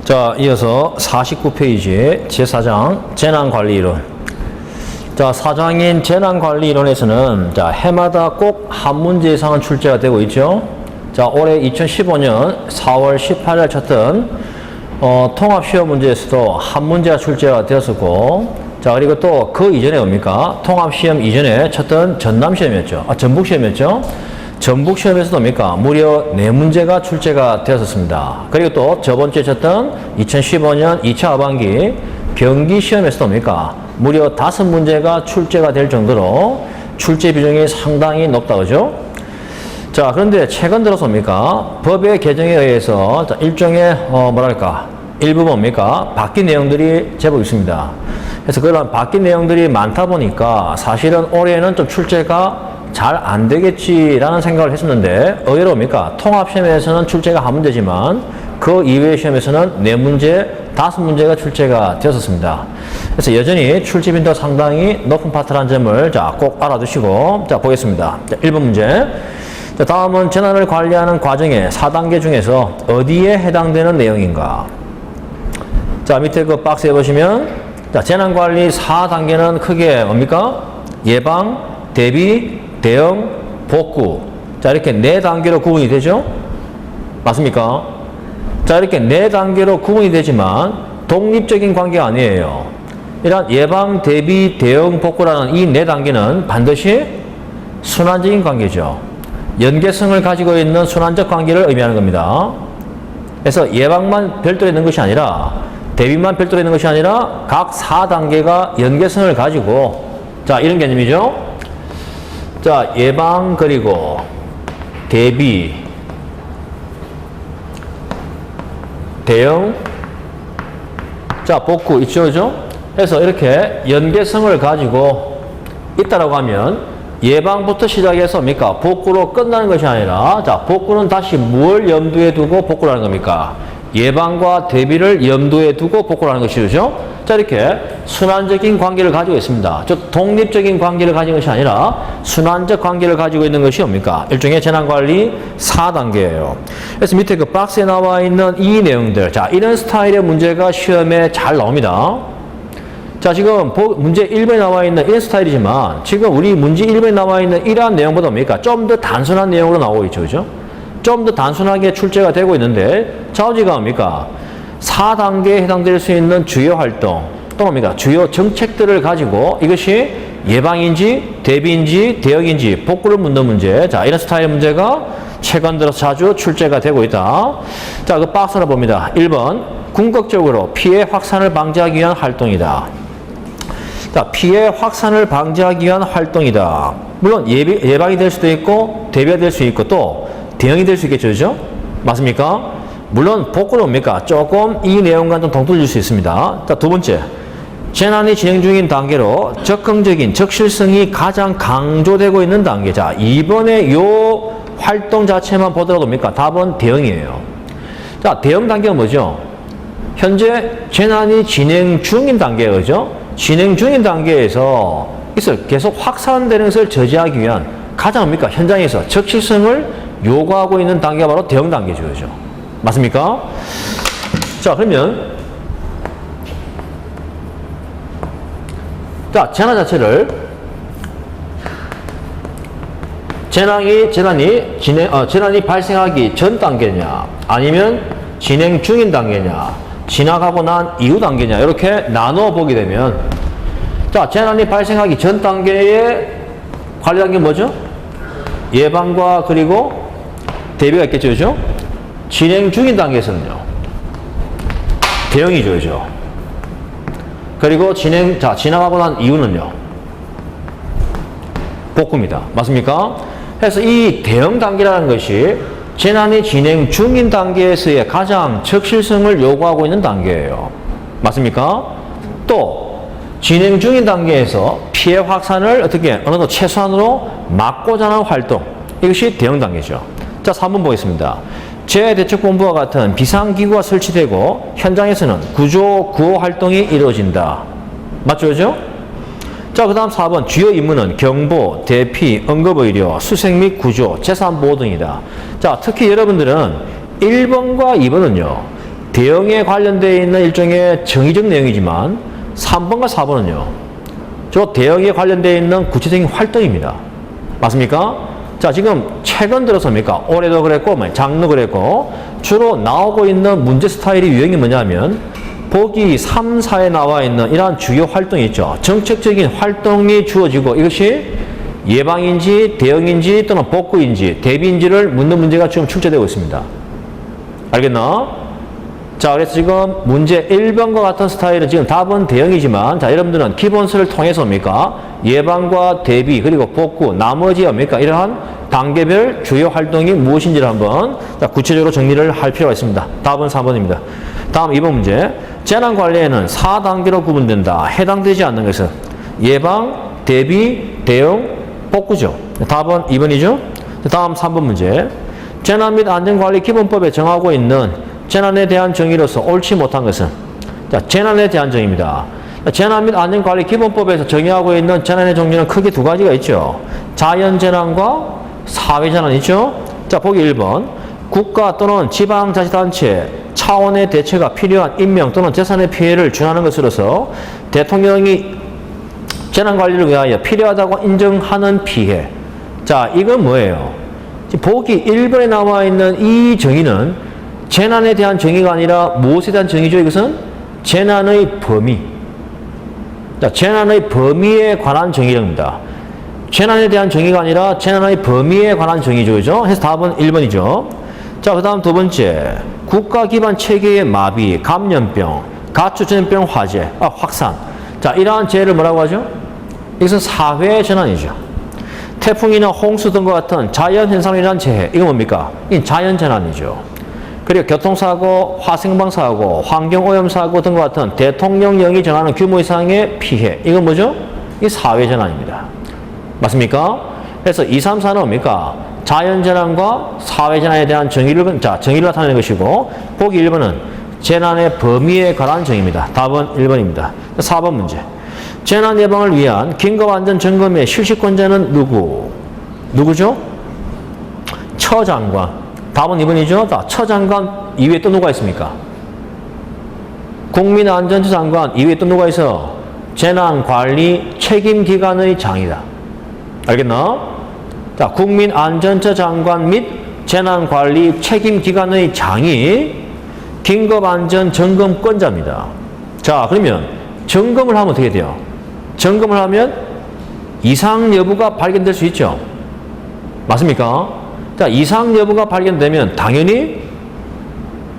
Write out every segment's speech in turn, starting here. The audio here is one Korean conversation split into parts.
자, 이어서 49페이지 제4장 재난관리이론. 자, 4장인 재난관리이론에서는 자, 해마다 꼭 한 문제 이상은 출제가 되고 있죠. 자, 올해 2015년 4월 18일 쳤던 통합시험 문제에서도 한 문제가 출제가 되었었고, 자, 그리고 또 그 이전에 뭡니까? 통합시험 이전에 쳤던 전남시험이었죠. 전북시험이었죠. 전북시험에서도 뭡니까? 무려 4문제가 출제가 되었었습니다. 그리고 또 저번주에 쳤던 2015년 2차 하반기 경기시험에서도 뭡니까? 무려 5문제가 출제가 될 정도로 출제 비중이 상당히 높다, 그죠? 자, 그런데 최근 들어서 뭡니까? 법의 개정에 의해서 일종의, 일부 뭡니까? 바뀐 내용들이 제법 있습니다. 그래서 그런 바뀐 내용들이 많다 보니까 사실은 올해는 좀 출제가 잘 안 되겠지라는 생각을 했었는데, 의외로 뭡니까? 통합시험에서는 출제가 한 문제지만 그 이외의 시험에서는 4문제, 5문제가 출제가 되었었습니다. 그래서 여전히 출제 빈도가 상당히 높은 파트라는 점을 자, 꼭 알아두시고, 자, 보겠습니다. 자, 1번 문제. 자, 다음은 재난을 관리하는 과정의 4단계 중에서 어디에 해당되는 내용인가? 자, 밑에 그 박스에 보시면, 자, 재난관리 4단계는 크게 뭡니까? 예방, 대비, 대응, 복구. 자, 이렇게 4단계로 구분이 되죠? 맞습니까? 자, 이렇게 4단계로 구분이 되지만 독립적인 관계가 아니에요. 이런 예방, 대비, 대응, 복구라는 이 4단계는 반드시 순환적인 관계죠. 연계성을 가지고 있는 순환적 관계를 의미하는 겁니다. 그래서 예방만 별도로 있는 것이 아니라 대비만 별도로 있는 것이 아니라 각 4단계가 연계성을 가지고, 자, 이런 개념이죠. 자, 예방 그리고 대비, 대응, 자, 복구 있죠, 그죠? 그래서 이렇게 연계성을 가지고 있다라고 하면 예방부터 시작해서 뭡니까? 복구로 끝나는 것이 아니라, 자, 복구는 다시 뭘 염두에 두고 복구를 하는 겁니까? 예방과 대비를 염두에 두고 복구를 하는 것이죠, 그죠? 자, 이렇게 순환적인 관계를 가지고 있습니다. 즉, 독립적인 관계를 가진 것이 아니라 순환적 관계를 가지고 있는 것이 뭡니까? 일종의 재난관리 4단계예요. 그래서 밑에 그 박스에 나와 있는 이 내용들, 자, 이런 스타일의 문제가 시험에 잘 나옵니다. 자, 지금 문제 1번에 나와 있는 이런 스타일이지만 지금 우리 문제 1번에 나와 있는 이러한 내용보다 뭡니까? 좀 더 단순한 내용으로 나오고 있죠, 그죠? 좀 더 단순하게 출제가 되고 있는데 좌우지가 뭡니까? 4단계에 해당될 수 있는 주요 활동 또 뭡니까? 주요 정책들을 가지고 이것이 예방인지 대비인지 대응인지 복구를 묻는 문제, 자, 이런 스타일의 문제가 최근 들어서 자주 출제가 되고 있다. 자, 그 박스를 봅니다. 1번 궁극적으로 피해 확산을 방지하기 위한 활동이다. 자, 피해 확산을 방지하기 위한 활동이다. 물론 예방이 될 수도 있고 대비가 될 수 있고 또 대응이 될 수 있겠죠, 그죠? 맞습니까? 물론 복구는 뭡니까? 조금 이 내용과는 좀 동떨어질 수 있습니다. 자, 두 번째, 재난이 진행 중인 단계로 적극적인 적실성이 가장 강조되고 있는 단계. 자, 이번에 요 활동 자체만 보더라도 뭡니까? 답은 대응이에요. 자, 대응 단계가 뭐죠? 현재 재난이 진행 중인 단계예요, 그죠? 진행 중인 단계에서 계속 확산되는 것을 저지하기 위한 가장 뭡니까? 현장에서 적실성을 요구하고 있는 단계가 바로 대응 단계죠, 그죠? 맞습니까? 자, 그러면 자, 재난 자체를 재난이 발생하기 전 단계냐 아니면 진행 중인 단계냐 지나가고 난 이후 단계냐 이렇게 나누어 보게 되면, 자, 재난이 발생하기 전 단계의 관리 단계 뭐죠? 예방과 그리고 대비가 있겠죠, 그죠? 진행 중인 단계에서는요, 대응이죠, 그죠? 그리고 지나가고 난 이후는요, 복구입니다. 맞습니까? 그래서 이 대응 단계라는 것이 재난이 진행 중인 단계에서의 가장 적실성을 요구하고 있는 단계예요. 맞습니까? 또 진행 중인 단계에서 피해 확산을 어느 정도 최소한으로 막고자 하는 활동, 이것이 대응 단계죠. 자, 3번 보겠습니다. 재해대책본부와 같은 비상기구가 설치되고 현장에서는 구호 활동이 이루어진다. 맞죠, 그죠? 자, 그 다음 4번 주요 임무는 경보, 대피, 응급의료, 수색 및 구조, 재산보호 등이다. 자, 특히 여러분들은 1번과 2번은요 대응에 관련되어 있는 일종의 정의적 내용이지만 3번과 4번은요. 저 대응에 관련되어 있는 구체적인 활동입니다. 맞습니까? 자, 지금 최근 들어서입니까? 올해도 그랬고, 작년도 그랬고, 주로 나오고 있는 문제 스타일이 유형이 뭐냐면, 보기 3, 4에 나와 있는 이러한 주요 활동이 있죠. 정책적인 활동이 주어지고 이것이 예방인지, 대응인지, 또는 복구인지, 대비인지를 묻는 문제가 지금 출제되고 있습니다. 알겠나? 자, 그래서 지금 문제 1번과 같은 스타일은 지금 답은 대응이지만, 자, 여러분들은 기본서를 통해서 뭡니까? 예방과 대비, 그리고 복구, 나머지 뭡니까? 이러한 단계별 주요 활동이 무엇인지를 한번 자, 구체적으로 정리를 할 필요가 있습니다. 답은 4번입니다. 다음 2번 문제. 재난관리에는 4단계로 구분된다. 해당되지 않는 것은 예방, 대비, 대응, 복구죠. 답은 2번이죠. 다음 3번 문제. 재난 및 안전관리 기본법에 정하고 있는 재난에 대한 정의로서 옳지 못한 것은 자, 재난에 대한 정의입니다. 재난 및 안전관리 기본법에서 정의하고 있는 재난의 종류는 크게 두 가지가 있죠. 자연재난과 사회재난이 있죠. 자, 보기 1번. 국가 또는 지방자치단체 차원의 대처가 필요한 인명 또는 재산의 피해를 준하는 것으로서 대통령이 재난관리를 위하여 필요하다고 인정하는 피해. 자, 이건 뭐예요? 보기 1번에 나와 있는 이 정의는 재난에 대한 정의가 아니라 무엇에 대한 정의죠? 이것은 재난의 범위. 자, 재난의 범위에 관한 정의입니다. 재난에 대한 정의가 아니라 재난의 범위에 관한 정의죠. 그죠? 해서 답은 1번이죠. 자, 그 다음 두 번째. 국가 기반 체계의 마비, 감염병, 가축전염병 확산. 자, 이러한 재해를 뭐라고 하죠? 이것은 사회 재난이죠. 태풍이나 홍수 등과 같은 자연현상이라는 재해. 이건 뭡니까? 이건 자연재난이죠. 그리고 교통사고, 화생방사고, 환경오염사고 등과 같은 대통령령이 정하는 규모 이상의 피해. 이건 뭐죠? 이게 사회재난입니다. 맞습니까? 그래서 2, 3, 4는 뭡니까? 자연재난과 사회재난에 대한 정의를 나타내는 것이고, 보기 1번은 재난의 범위에 관한 정의입니다. 답은 1번입니다. 4번 문제. 재난 예방을 위한 긴급안전점검의 실시권자는 누구죠? 처장관. 답은 2번이죠. 자, 처장관 이외에 또 누가 있습니까? 국민안전처 장관 이외에 또 누가 있어? 재난관리 책임기관의 장이다. 알겠나? 자, 국민안전처 장관 및 재난관리 책임기관의 장이 긴급안전점검권자입니다. 자, 그러면 점검을 하면 어떻게 돼요? 점검을 하면 이상 여부가 발견될 수 있죠. 맞습니까? 자, 이상 여부가 발견되면 당연히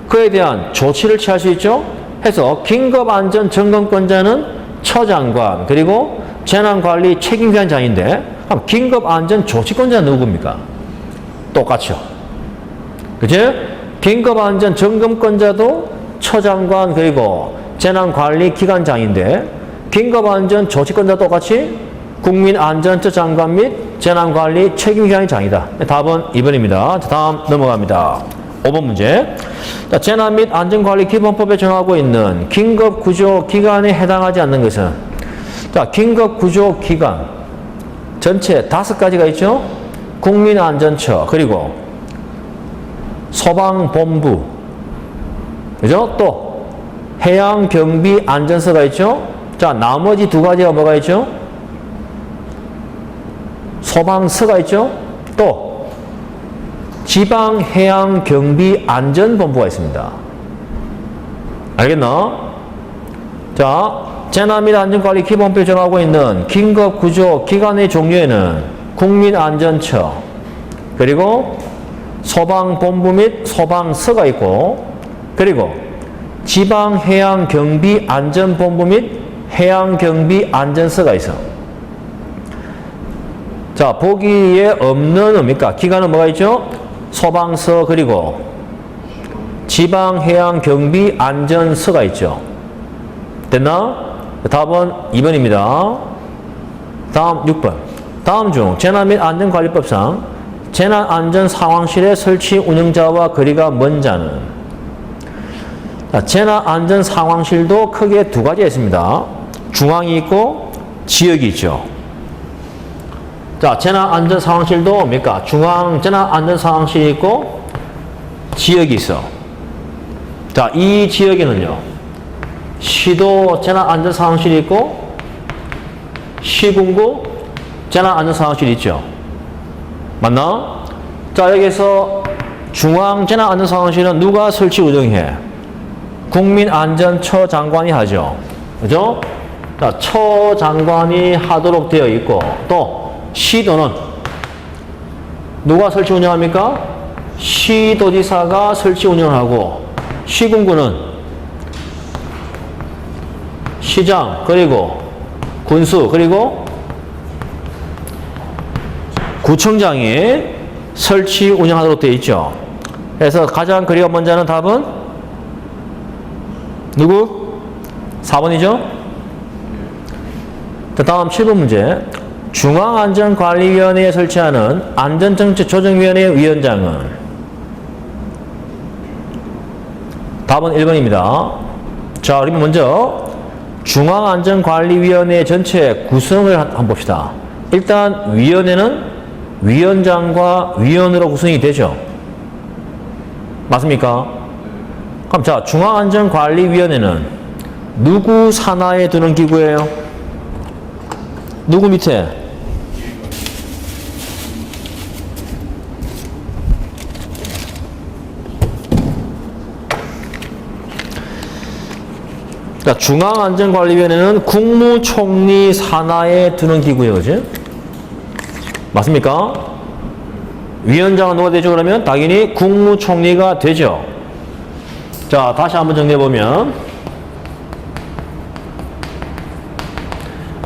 그에 대한 조치를 취할 수 있죠. 해서 긴급안전점검권자는 처장관 그리고 재난관리 책임기관장인데 그럼 긴급안전조치권자는 누굽니까? 똑같죠. 그치? 긴급안전점검권자도 처장관 그리고 재난관리기관장인데 긴급안전조치권자 똑같이 국민안전처 장관 및 재난관리 책임기관의 장이다. 답은 2번입니다. 다음 넘어갑니다. 5번 문제. 자, 재난 및 안전관리 기본법에 정하고 있는 긴급구조기관에 해당하지 않는 것은 자, 긴급구조기관 전체 5가지가 있죠. 국민안전처 그리고 소방본부 그죠? 또 해양경비안전서가 있죠. 자, 나머지 2가지가 뭐가 있죠? 소방서가 있죠. 또 지방해양경비안전본부가 있습니다. 알겠나? 자, 재난 및 안전관리 기본법에 정하고 있는 긴급구조기관의 종류에는 국민안전처 그리고 소방본부 및 소방서가 있고 그리고 지방해양경비안전본부 및 해양경비안전서가 있어. 자, 보기에 없는 뭡니까? 기관은 뭐가 있죠? 소방서 그리고 지방해양경비안전서가 있죠. 됐나? 답은 2번입니다. 다음 6번. 다음 중 재난 및 안전관리법상 재난안전상황실의 설치 운영자와 거리가 먼 자는 자, 재난안전상황실도 크게 2가지가 있습니다. 중앙이 있고 지역이 있죠. 자, 재난안전상황실도 뭡니까? 중앙 재난안전상황실이 있고 지역이 있어. 자, 이 지역에는요, 시도 재난안전상황실이 있고, 시군구 재난안전상황실이 있죠. 맞나? 자, 여기서 중앙재난안전상황실은 누가 설치 운영해? 국민안전처 장관이 하죠. 그죠? 자, 처 장관이 하도록 되어 있고, 또 시도는 누가 설치 운영합니까? 시도지사가 설치 운영하고, 시군구는 시장, 그리고 군수, 그리고 구청장이 설치 운영하도록 되어 있죠. 그래서 가장 거리가 먼 자는 답은 누구? 4번이죠? 다음 7번 문제. 중앙안전관리위원회에 설치하는 안전정책조정위원회 위원장은 답은 1번입니다. 자, 그러면 먼저 중앙안전관리위원회 전체 구성을 한번 봅시다. 일단 위원회는 위원장과 위원으로 구성이 되죠. 맞습니까? 그럼 자, 중앙안전관리위원회는 누구 산하에 두는 기구예요? 누구 밑에? 그러니까 중앙안전관리위원회는 국무총리 산하에 두는 기구예요. 그지? 맞습니까? 위원장은 누가 되죠? 그러면 당연히 국무총리가 되죠. 자, 다시 한번 정리해보면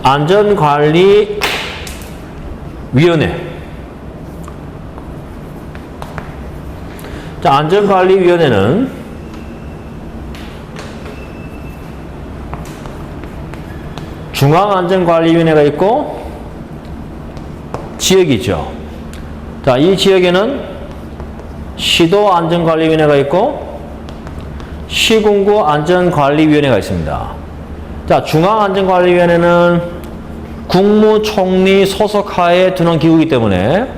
안전관리위원회 자, 안전관리위원회는 중앙안전관리위원회가 있고 지역이 있죠. 자, 이 지역에는 시도안전관리위원회가 있고 시군구 안전관리위원회가 있습니다. 자, 중앙안전관리위원회는 국무총리 소속하에 두는 기구이기 때문에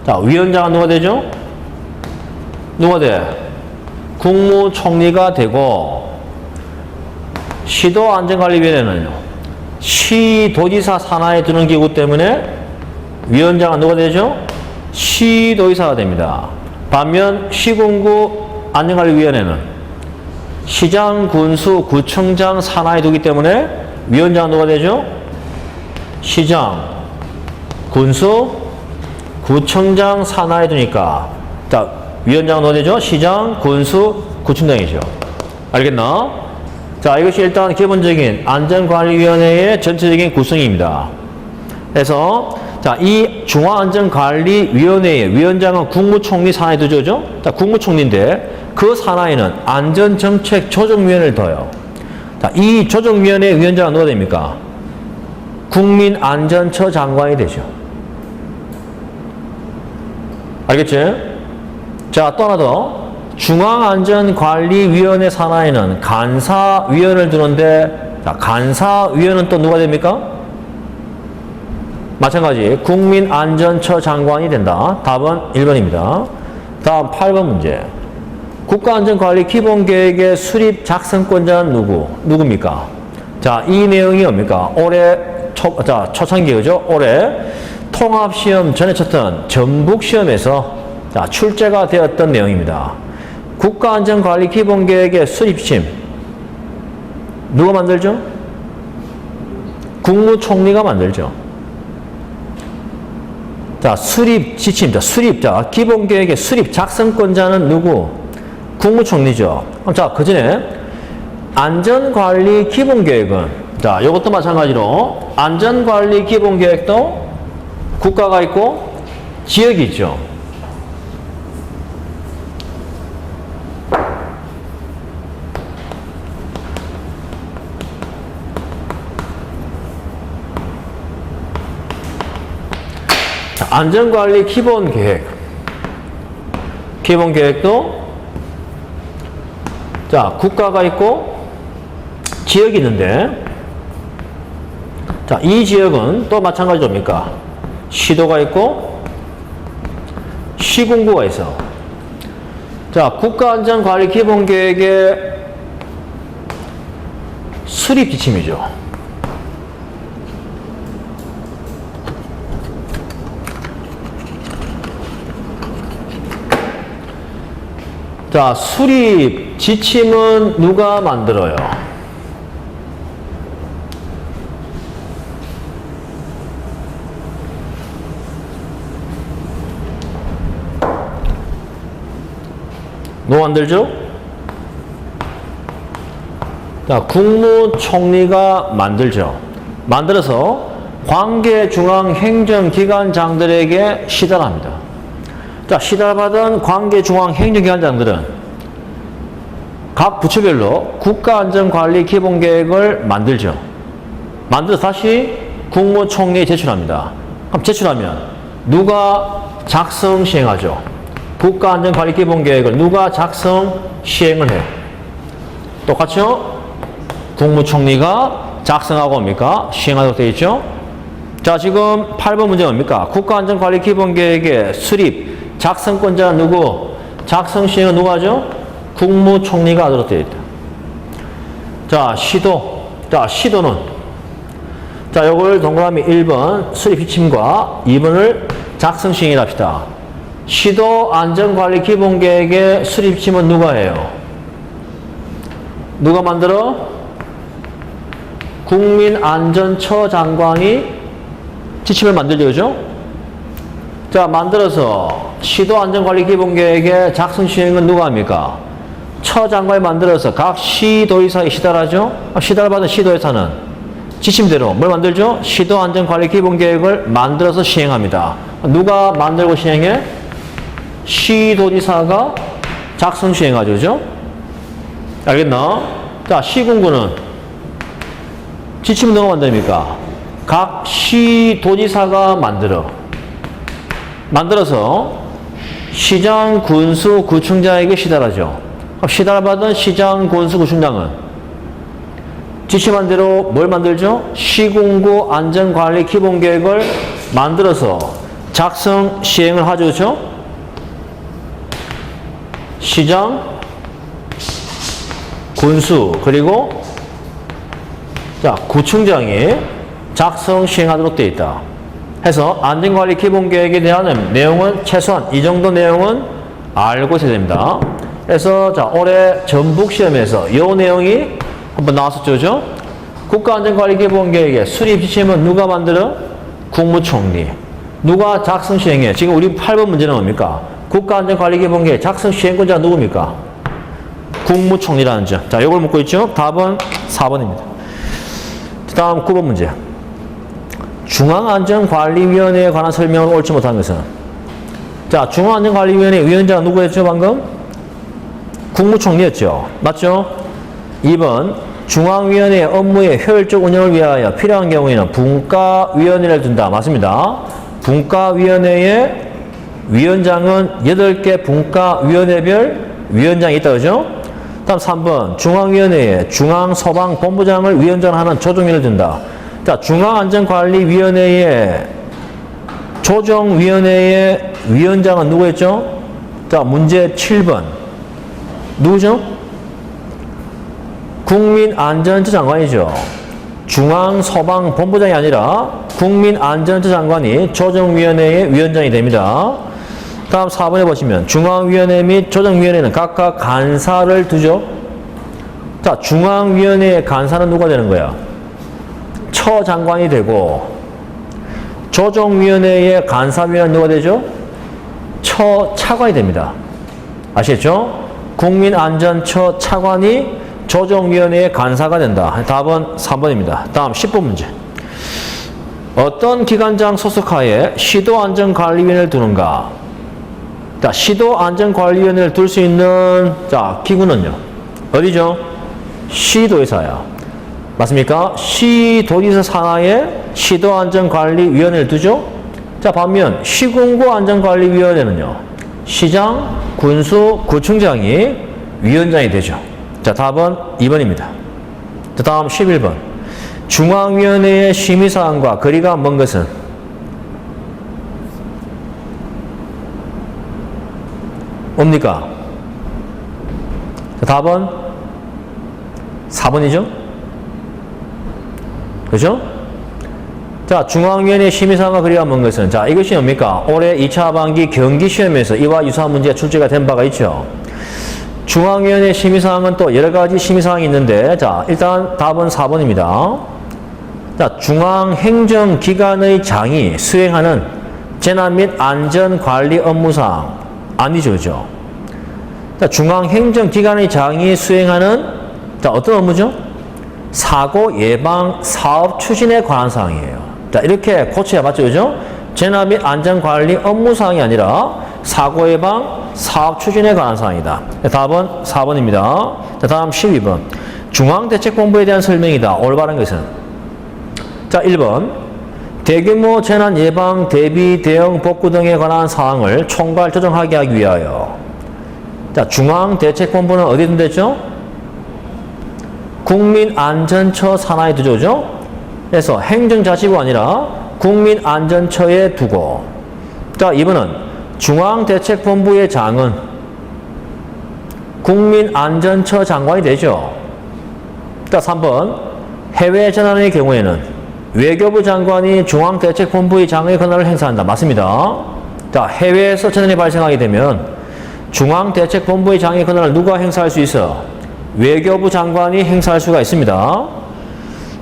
자, 위원장은 누가 되죠? 누가 돼? 국무총리가 되고 시도안전관리위원회는요, 시도지사 산하에 두는 기구 때문에 위원장은 누가 되죠? 시도지사가 됩니다. 반면 시군구 안전관리위원회는 시장, 군수, 구청장 산하에 두기 때문에 위원장은 누가 되죠? 시장, 군수, 구청장 산하에 두니까 자, 위원장은 누가 되죠? 시장, 군수, 구청장이죠. 알겠나? 자, 이것이 일단 기본적인 안전관리위원회의 전체적인 구성입니다. 그래서 자, 이 중앙안전관리위원회의 위원장은 국무총리 산하에 두죠. 자, 국무총리인데 그 산하에는 안전정책조정위원회를 둬요. 자, 이 조정위원회 위원장은 누가 됩니까? 국민안전처 장관이 되죠. 알겠지? 자, 또 하나 더. 중앙안전관리위원회 산하에는 간사위원을 두는데 자, 간사위원은 또 누가 됩니까? 마찬가지 국민안전처 장관이 된다. 답은 1번입니다. 다음 8번 문제. 국가안전관리 기본계획의 수립 작성권자는 누굽니까? 자, 이 내용이 뭡니까? 올해 초창기죠. 올해 통합시험 전에 쳤던 전북시험에서 자, 출제가 되었던 내용입니다. 국가안전관리 기본계획의 수립심 누가 만들죠? 국무총리가 만들죠. 자, 수립 지침입니다. 수립. 자, 기본계획의 수립 작성권자는 누구? 국무총리죠. 자, 그 전에 안전관리 기본계획은 자, 이것도 마찬가지로 안전관리 기본계획도 국가가 있고 지역이 있죠. 자, 안전관리 기본계획도 자, 국가가 있고 지역이 있는데 자, 이 지역은 또 마찬가지로 뭡니까? 시도가 있고 시군구가 있어. 자, 국가안전관리기본계획의 수립 지침이죠. 자, 수립 지침은 누가 만들어요? 누가 만들죠? 자, 국무총리가 만들죠. 만들어서 관계 중앙 행정기관장들에게 시달합니다. 자, 시달받은 관계 중앙 행정기관장들은 각 부처별로 국가안전관리 기본계획을 만들죠. 만들어서 다시 국무총리에 제출합니다. 그럼 제출하면 누가 작성 시행하죠? 국가안전관리 기본계획을 누가 작성 시행을 해요? 똑같죠? 국무총리가 작성하고 뭡니까? 시행하도록 되어 있죠? 자, 지금 8번 문제 뭡니까? 국가안전관리 기본계획의 수립, 작성권자는 누구? 작성 시행은 누가 하죠? 국무총리가 하도록 되어 있다. 자, 시도. 자, 시도는. 자, 요걸 동그라미 1번 수립 지침과 2번을 작성 시행이라 합시다. 시도 안전관리 기본계획의 수립 지침은 누가 해요? 누가 만들어? 국민안전처 장관이 지침을 만들죠, 그죠? 자, 만들어서 시도 안전관리 기본계획의 작성 시행은 누가 합니까? 처 장관이 만들어서 각 시도의사에 시달하죠? 시달받은 시도의사는 지침대로 뭘 만들죠? 시도 안전관리 기본계획을 만들어서 시행합니다. 누가 만들고 시행해? 시도지사가 작성 시행하죠, 그죠? 알겠나? 자, 시군구는 지침은 누가 만듭니까? 각 시도지사가 만들어서 시장, 군수, 구청장에게 시달하죠. 시달받은 시장, 군수, 구청장은 지침한 대로 뭘 만들죠? 시군구 안전관리 기본계획을 만들어서 작성 시행을 하죠, 그죠? 시장, 군수, 그리고 자, 구청장이 작성 시행하도록 되어 있다. 해서 안전관리 기본계획에 대한 내용은 최소한 이 정도 내용은 알고 있어야 됩니다. 그래서 자, 올해 전북시험에서 이 내용이 한번 나왔었죠, 그죠? 국가안전관리 기본계획의 수립 지침은 누가 만들어? 국무총리. 누가 작성 시행해? 지금 우리 8번 문제는 뭡니까? 국가안전관리 기본계획 작성 시행권자가 누굽니까? 국무총리라는 점. 자, 이걸 묻고 있죠? 답은 4번입니다. 다음 9번 문제. 중앙안전관리위원회에 관한 설명을 옳지 못한 것은? 자, 중앙안전관리위원회 위원장은 누구였죠, 방금? 국무총리였죠. 맞죠? 2번. 중앙위원회의 업무의 효율적 운영을 위하여 필요한 경우에는 분과위원회를 둔다. 맞습니다. 분과위원회의 위원장은 8개 분과위원회별 위원장이 있다, 그죠? 다음 3번. 중앙위원회에 중앙소방본부장을 위원장으로 하는 조정위를 둔다. 자, 중앙안전관리위원회의 조정위원회의 위원장은 누구였죠? 자, 문제 7번. 누구죠? 국민안전처 장관이죠. 중앙소방본부장이 아니라 국민안전처 장관이 조정위원회의 위원장이 됩니다. 다음 4번에 보시면 중앙위원회 및 조정위원회는 각각 간사를 두죠. 자, 중앙위원회의 간사는 누가 되는 거야? 처 장관이 되고, 조정위원회의 간사위원은 누가 되죠? 처 차관이 됩니다. 아시겠죠? 국민안전처 차관이 조정위원회의 간사가 된다. 답은 3번입니다. 다음 10번 문제. 어떤 기관장 소속하에 시도안전관리위원회를 두는가? 자, 시도안전관리위원회를 둘 수 있는 자, 기구는요. 어디죠? 시도의사야. 맞습니까? 시도지사 산하에 시도안전관리위원회를 두죠. 자, 반면 시군구 안전관리위원회는요. 시장, 군수, 구청장이 위원장이 되죠. 자, 답은 2번입니다. 자, 다음 11번. 중앙위원회의 심의사항과 거리가 먼 것은? 뭡니까? 답은 4번이죠? 그죠? 자, 중앙위원회 심의사항과 그리가 먼 것은, 자, 이것이 뭡니까? 올해 2차 하반기 경기시험에서 이와 유사한 문제가 출제가 된 바가 있죠. 중앙위원회 심의사항은 또 여러 가지 심의사항이 있는데, 자, 일단 답은 4번입니다. 자, 중앙행정기관의 장이 수행하는 재난 및 안전관리 업무사항. 아니죠, 그죠? 자, 중앙행정기관의 장이 수행하는, 자, 어떤 업무죠? 사고 예방 사업 추진에 관한 사항이에요. 자, 이렇게 고쳐야 맞죠, 그죠? 재난 및 안전관리 업무사항이 아니라 사고 예방 사업 추진에 관한 사항이다. 답은 4번입니다. 자, 다음 12번. 중앙대책본부에 대한 설명이다. 올바른 것은? 자, 1번. 대규모 재난 예방, 대비, 대응, 복구 등에 관한 사항을 총괄 조정하게 하기 위하여. 자, 중앙대책본부는 어디에 둔댔죠? 국민안전처 산하에 두죠, 그죠? 그래서 행정자치부가 아니라 국민안전처에 두고. 자, 2번은 중앙대책본부의 장은 국민안전처 장관이 되죠. 자, 3번. 해외 재난의 경우에는 외교부 장관이 중앙대책본부의 장의 권한을 행사한다. 맞습니다. 자, 해외에서 재난이 발생하게 되면 중앙대책본부의 장의 권한을 누가 행사할 수 있어? 외교부 장관이 행사할 수가 있습니다.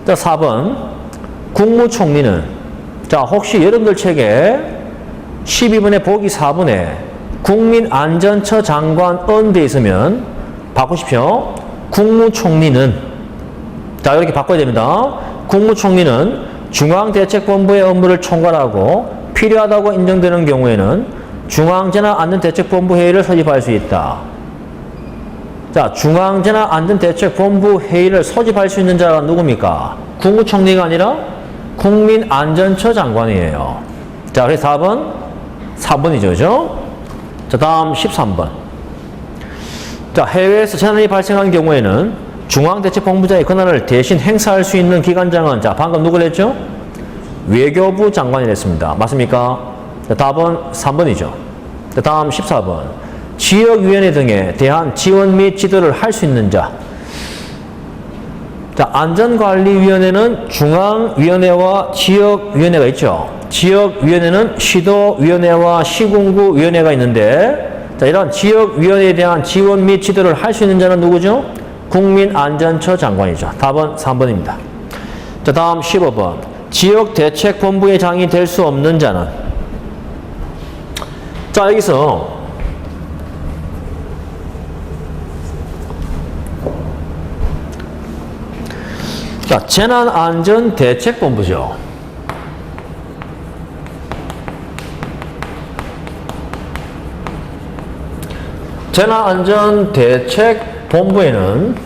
자, 4번. 국무총리는, 자, 혹시 여러분들 책에 12번에 보기 4번에 국민안전처 장관은 돼 있으면 바꾸십시오. 국무총리는, 자, 이렇게 바꿔야 됩니다. 국무총리는 중앙대책본부의 업무를 총괄하고 필요하다고 인정되는 경우에는 중앙재난안전대책본부 회의를 소집할 수 있다. 자, 중앙재난안전대책본부 회의를 소집할 수 있는 자가 누굽니까? 국무총리가 아니라 국민안전처 장관이에요. 자, 그래서 답은 4번이죠, 그죠? 자, 다음 13번. 자, 해외에서 재난이 발생한 경우에는 중앙대책본부장의 권한을 대신 행사할 수 있는 기관장은, 자, 방금 누구를 했죠? 외교부 장관이 됐습니다. 맞습니까? 자, 답은 3번이죠. 자, 다음 14번. 지역위원회 등에 대한 지원 및 지도를 할 수 있는 자. 자, 안전관리위원회는 중앙위원회와 지역위원회가 있죠. 지역위원회는 시도위원회와 시군구위원회가 있는데, 자, 이런 지역위원회에 대한 지원 및 지도를 할 수 있는 자는 누구죠? 국민안전처 장관이죠. 답은 3번입니다. 자, 다음 15번. 지역대책본부의 장이 될 수 없는 자는? 자, 여기서 자, 재난안전대책본부죠. 재난안전대책본부에는,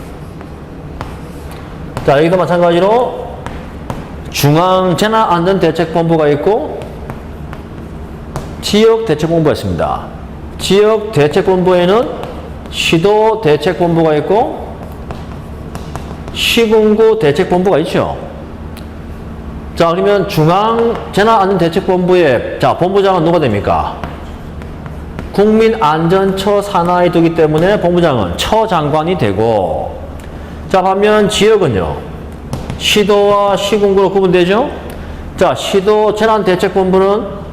자, 여기도 마찬가지로 중앙재난안전대책본부가 있고 지역대책본부가 있습니다. 지역대책본부에는 시도대책본부가 있고 시군구 대책본부가 있죠. 자, 그러면 중앙재난안전대책본부의, 자, 본부장은 누가 됩니까? 국민안전처 산하에 두기 때문에 본부장은 처장관이 되고, 자, 반면 지역은요, 시도와 시군구로 구분되죠? 자, 시도 재난대책본부는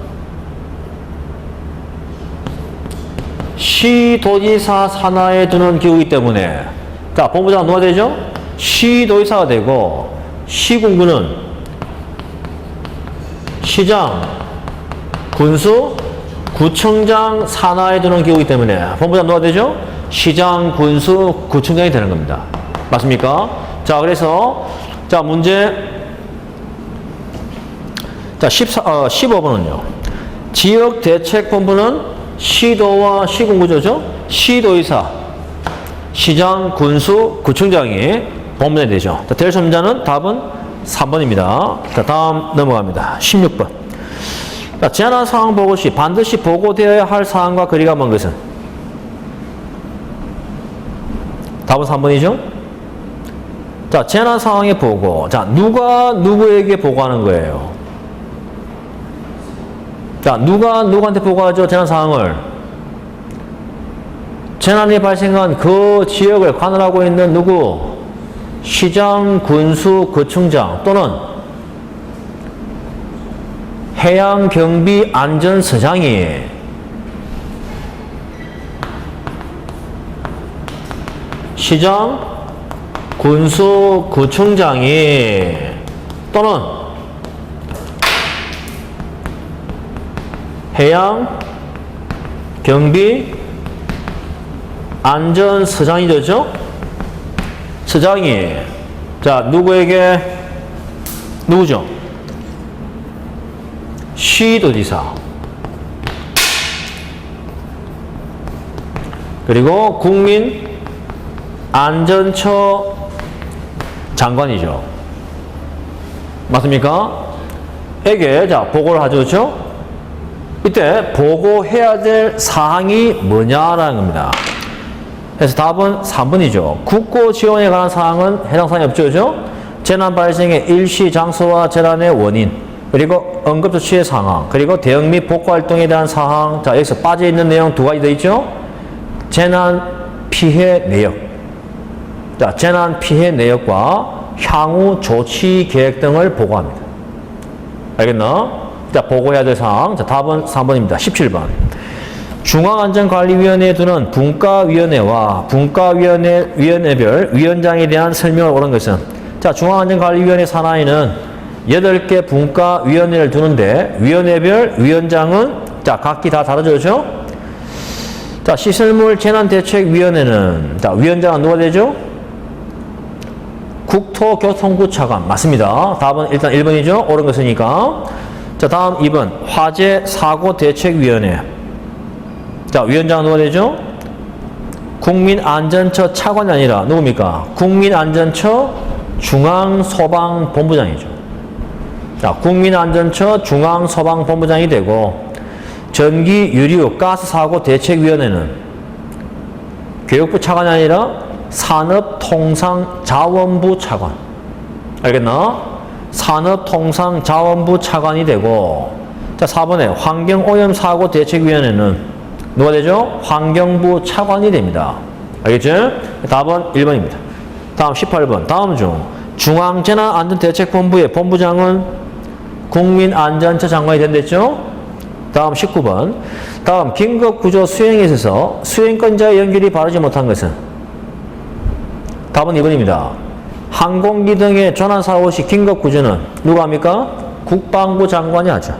시도지사 산하에 두는 기구이기 때문에, 자, 본부장은 누가 되죠? 시도지사가 되고, 시군구는 시장, 군수, 구청장 산하에 두는 기구이기 때문에 본부장 누가 되죠? 시장, 군수, 구청장이 되는 겁니다. 맞습니까? 자, 그래서 자, 문제, 자, 15번은요. 지역대책본부는 시도와 시군구조죠. 시도의사, 시장, 군수, 구청장이 본부장이 되죠. 자, 될 수 없는 자는 답은 3번입니다. 자, 다음 넘어갑니다. 16번. 자, 재난 상황 보고 시 반드시 보고되어야 할 사항과 거리가 먼 것은? 답은 3번이죠. 자, 재난 상황의 보고. 자, 누가 누구에게 보고하는 거예요? 자, 누가 누구한테 보고하죠? 재난 상황을. 재난이 발생한 그 지역을 관할하고 있는 누구? 시장, 군수, 구청장 또는 해양경비안전서장이 시장, 군수, 구청장이 또는 해양, 경비, 안전서장이 되죠? 서장이 자 누구에게 누구죠? 시도지사 그리고 국민안전처 장관이죠. 맞습니까? 에게 자 보고를 하죠. 그렇죠? 이때 보고해야 될 사항이 뭐냐라는 겁니다. 그래서 답은 3번이죠. 국고 지원에 관한 사항은 해당 사항이 없죠. 그죠? 재난 발생의 일시 장소와 재난의 원인, 그리고 응급조치의 상황, 그리고 대응 및 복구 활동에 대한 사항. 자, 여기서 빠져있는 내용 두 가지 되어 있죠? 재난 피해 내역. 자, 재난 피해 내역과 향후 조치 계획 등을 보고합니다. 알겠나? 자, 보고해야 될 사항. 자, 답은 3번입니다. 17번. 중앙안전관리위원회에 두는 분과위원회와 분과위원회별 위원장에 대한 설명을 옳은 것은 자, 중앙안전관리위원회 산하에는 8개 분과위원회를 두는데 위원회별 위원장은 자, 각기 다 다르죠. 자, 시설물 재난대책위원회는 자, 위원장은 누가 되죠? 국토교통부 차관. 맞습니다. 답은 일단 1번이죠. 옳은 것이니까. 자, 다음 2번. 화재사고대책위원회. 자, 위원장은 누가 되죠? 국민안전처 차관이 아니라 누굽니까? 국민안전처 중앙소방본부장이죠. 자, 국민안전처 중앙소방본부장이 되고 전기, 유류, 가스 사고 대책위원회는 교육부 차관이 아니라 산업통상자원부 차관. 알겠나? 산업통상자원부 차관이 되고 자, 4번에 환경오염사고 대책위원회는 누가 되죠? 환경부 차관이 됩니다. 알겠죠? 답은 1번입니다. 다음 18번. 다음 중 중앙재난안전대책본부의 본부장은 국민안전처 장관이 된댔죠? 다음 19번. 다음 긴급구조 수행에 있어서 수행권자의 연결이 바르지 못한 것은 답은 2번입니다. 항공기 등의 조난사고 시 긴급구조는 누가 합니까? 국방부 장관이 하죠.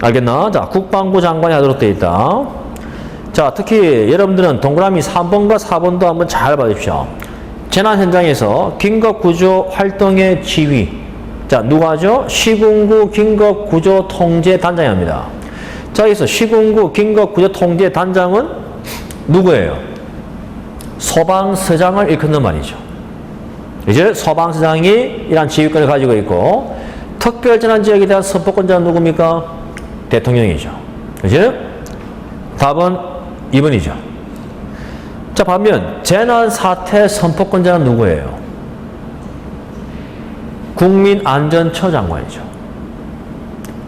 알겠나? 자, 국방부 장관이 하도록 되어 있다. 자, 특히 여러분들은 동그라미 3번과 4번도 한번 잘 봐주십시오. 재난 현장에서 긴급구조 활동의 지휘. 자, 누가 하죠? 시군구 긴급구조통제단장이 합니다. 자, 여기서 시군구 긴급구조통제단장은 누구예요? 소방서장을 일컫는 말이죠. 이제 소방서장이 이러한 지휘권을 가지고 있고 특별재난지역에 대한 선포권자는 누굽니까? 대통령이죠. 그죠? 답은 2번이죠. 자, 반면 재난사태 선포권자는 누구예요? 국민안전처 장관이죠.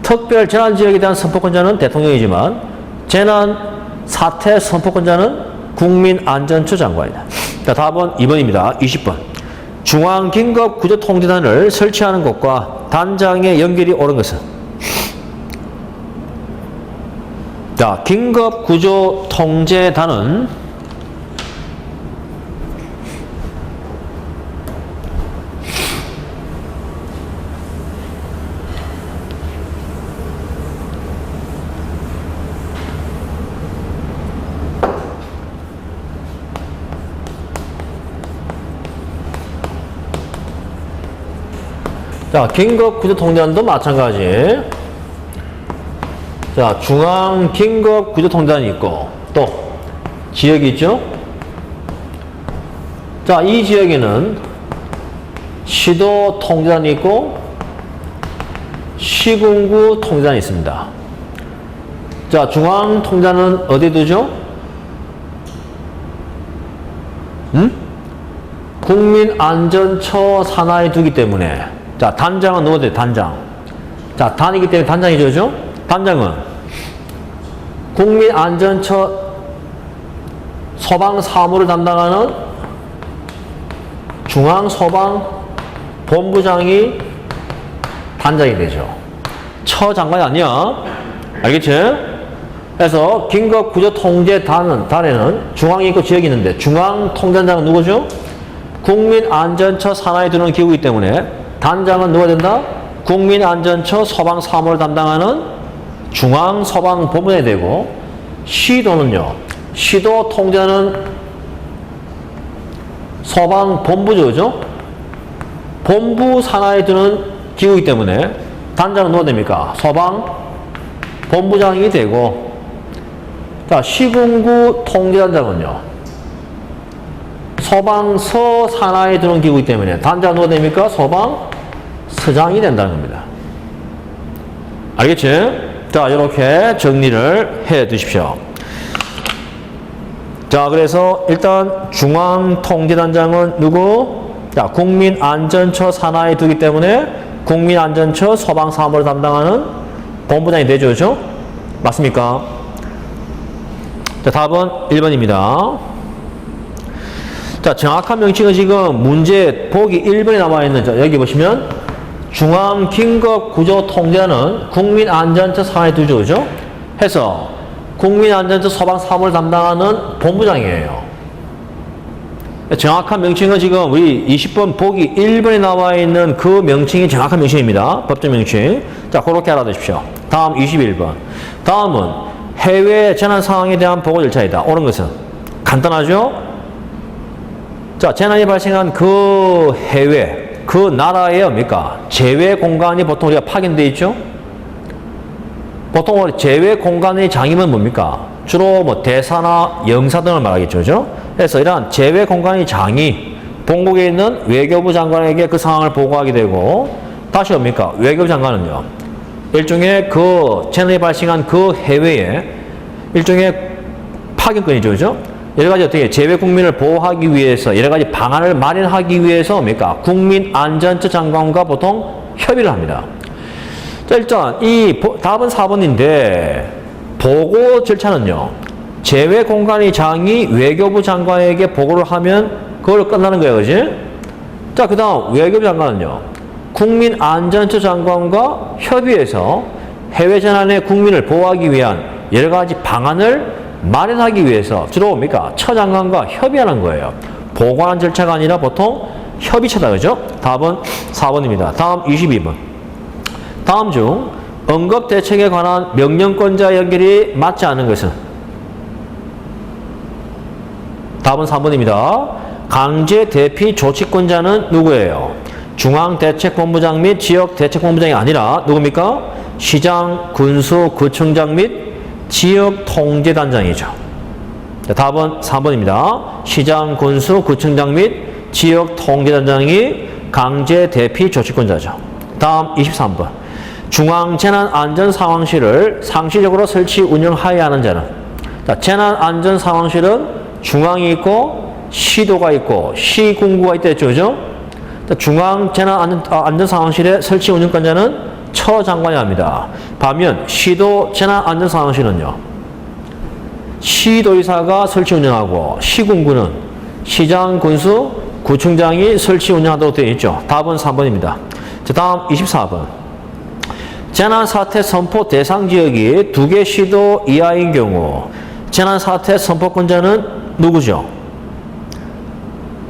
특별재난지역에 대한 선포권자는 대통령이지만 재난사태 선포권자는 국민안전처 장관이다. 자, 답은 2번입니다. 20번. 중앙긴급구조통제단을 설치하는 곳과 단장의 연결이 옳은 것은 자, 긴급구조통제단은 자, 긴급구조통제단도 마찬가지. 자, 중앙긴급구조통제단이 있고 또 지역이 있죠. 자, 이 지역에는 시도통제단이 있고 시군구 통제단이 있습니다. 자, 중앙통제단은 어디 두죠? 국민안전처 산하에 두기 때문에 자, 단장은 누가 돼요? 단장. 자, 단이기 때문에 단장이죠. 그죠? 단장은 국민안전처 소방사무를 담당하는 중앙소방본부장이 단장이 되죠. 처장관이 아니야. 알겠지? 그래서 긴급구조통제단에는 중앙이 있고 지역이 있는데 중앙통제단장은 누구죠? 국민안전처 산하에 드는 기구이기 때문에 단장은 누가 된다? 국민안전처 소방사무를 담당하는 중앙소방본부장이 되고, 시도는요, 시도 통제는 소방본부죠. 본부 산하에 드는 기구이기 때문에 단장은 누가 됩니까? 소방본부장이 되고, 자, 시군구 통제단장은요, 소방서 산하에 드는 기구이기 때문에 단장은 누가 됩니까? 소방서장이 된다는 겁니다. 알겠지? 자, 이렇게 정리를 해 두십시오. 자, 그래서 일단 중앙통제단장은 누구? 자, 국민안전처 산하에 두기 때문에 국민안전처 소방사무를 담당하는 본부장이 되죠. 그죠? 맞습니까? 자, 답은 1번입니다. 자, 정확한 명칭은 지금 문제 보기 1번에 나와 있는, 자, 여기 보시면 중앙긴급구조통제는 국민안전처 산하에 두죠. 그죠? 해서 국민안전처 소방사무를 담당하는 본부장이에요. 정확한 명칭은 지금 우리 20번 보기 1번에 나와 있는 그 명칭이 정확한 명칭입니다. 법정 명칭. 자, 그렇게 알아두십시오. 다음 21번. 다음은 해외 재난 상황에 대한 보고 절차이다. 옳은 것은 간단하죠? 자, 재난이 발생한 그 해외, 그 나라에 뭡니까? 제외 공간이 보통 우리가 파견되어 있죠? 보통 제외 공간의 장이면 뭡니까? 주로 뭐 대사나 영사 등을 말하겠죠. 그죠? 그래서 이러한 제외 공간의 장이 본국에 있는 외교부 장관에게 그 상황을 보고하게 되고, 다시 뭡니까? 외교부 장관은요, 일종의 그 재난이 발생한 그 해외에 일종의 파견권이죠. 그죠? 여러 가지 어떻게 제외 국민을 보호하기 위해서 여러 가지 방안을 마련하기 위해서 뭡니까? 국민안전처 장관과 보통 협의를 합니다. 자, 일단 이 답은 4번인데 보고 절차는요, 제외 공간의 장이 외교부 장관에게 보고를 하면 그걸로 끝나는 거예요. 그지? 자, 그 다음 외교부 장관은요, 국민안전처 장관과 협의해서 해외 재난에 국민을 보호하기 위한 여러 가지 방안을 마련하기 위해서 주로 뭡니까? 처장관과 협의하는 거예요. 보고하는 절차가 아니라 보통 협의체다. 그죠? 답은 4번입니다. 다음 22번. 다음 중 응급대책에 관한 명령권자 연결이 맞지 않은 것은? 답은 3번입니다. 강제대피조치권자는 누구예요? 중앙대책본부장 및 지역대책본부장이 아니라 누굽니까? 시장, 군수, 구청장 및 지역통제단장이죠. 답은 3번입니다. 시장, 군수, 구청장 및 지역통제단장이 강제대피조치권자죠. 다음 23번. 중앙재난안전상황실을 상시적으로 설치 운영하여야 하는 자는? 자, 재난안전상황실은 중앙이 있고 시도가 있고 시군구가 있다 했죠. 그죠? 중앙재난안전상황실의 설치 운영권자는 처장관이 합니다. 반면 시도 재난안전상황실은요, 시도의사가 설치 운영하고 시군구는 시장, 군수, 구청장이 설치 운영하도록 되어 있죠. 답은 3번입니다. 자, 다음 24번. 재난사태 선포 대상 지역이 2개 시도 이하인 경우 재난사태 선포권자는 누구죠?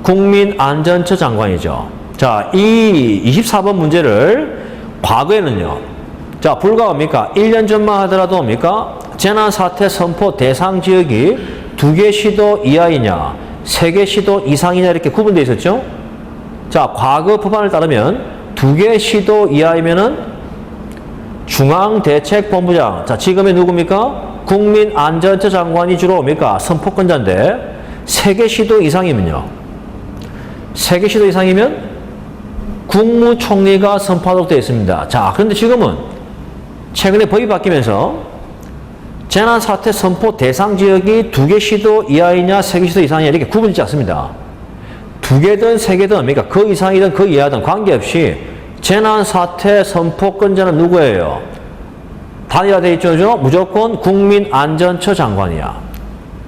국민안전처 장관이죠. 자, 이 24번 문제를 과거에는요, 자, 불과 뭡니까? 1년 전만 하더라도 뭡니까? 재난사태 선포 대상 지역이 2개 시도 이하이냐, 3개 시도 이상이냐 이렇게 구분되어 있었죠? 자, 과거 법안을 따르면 2개 시도 이하이면은 중앙대책본부장, 자, 지금의 누굽니까? 국민안전처 장관이 주로 뭡니까? 선포권자인데 3개 시도 이상이면요, 3개 시도 이상이면 국무총리가 선포하도록 되어 있습니다. 자, 그런데 지금은 최근에 법이 바뀌면서 재난사태 선포 대상 지역이 2개 시도 이하이냐 3개 시도 이상이냐 이렇게 구분되지 않습니다. 2개든 3개든 뭡니까? 그 이상이든 그 이하든 관계없이 재난사태 선포권자는 누구예요? 단일화되어 있죠. 무조건 국민안전처 장관이야.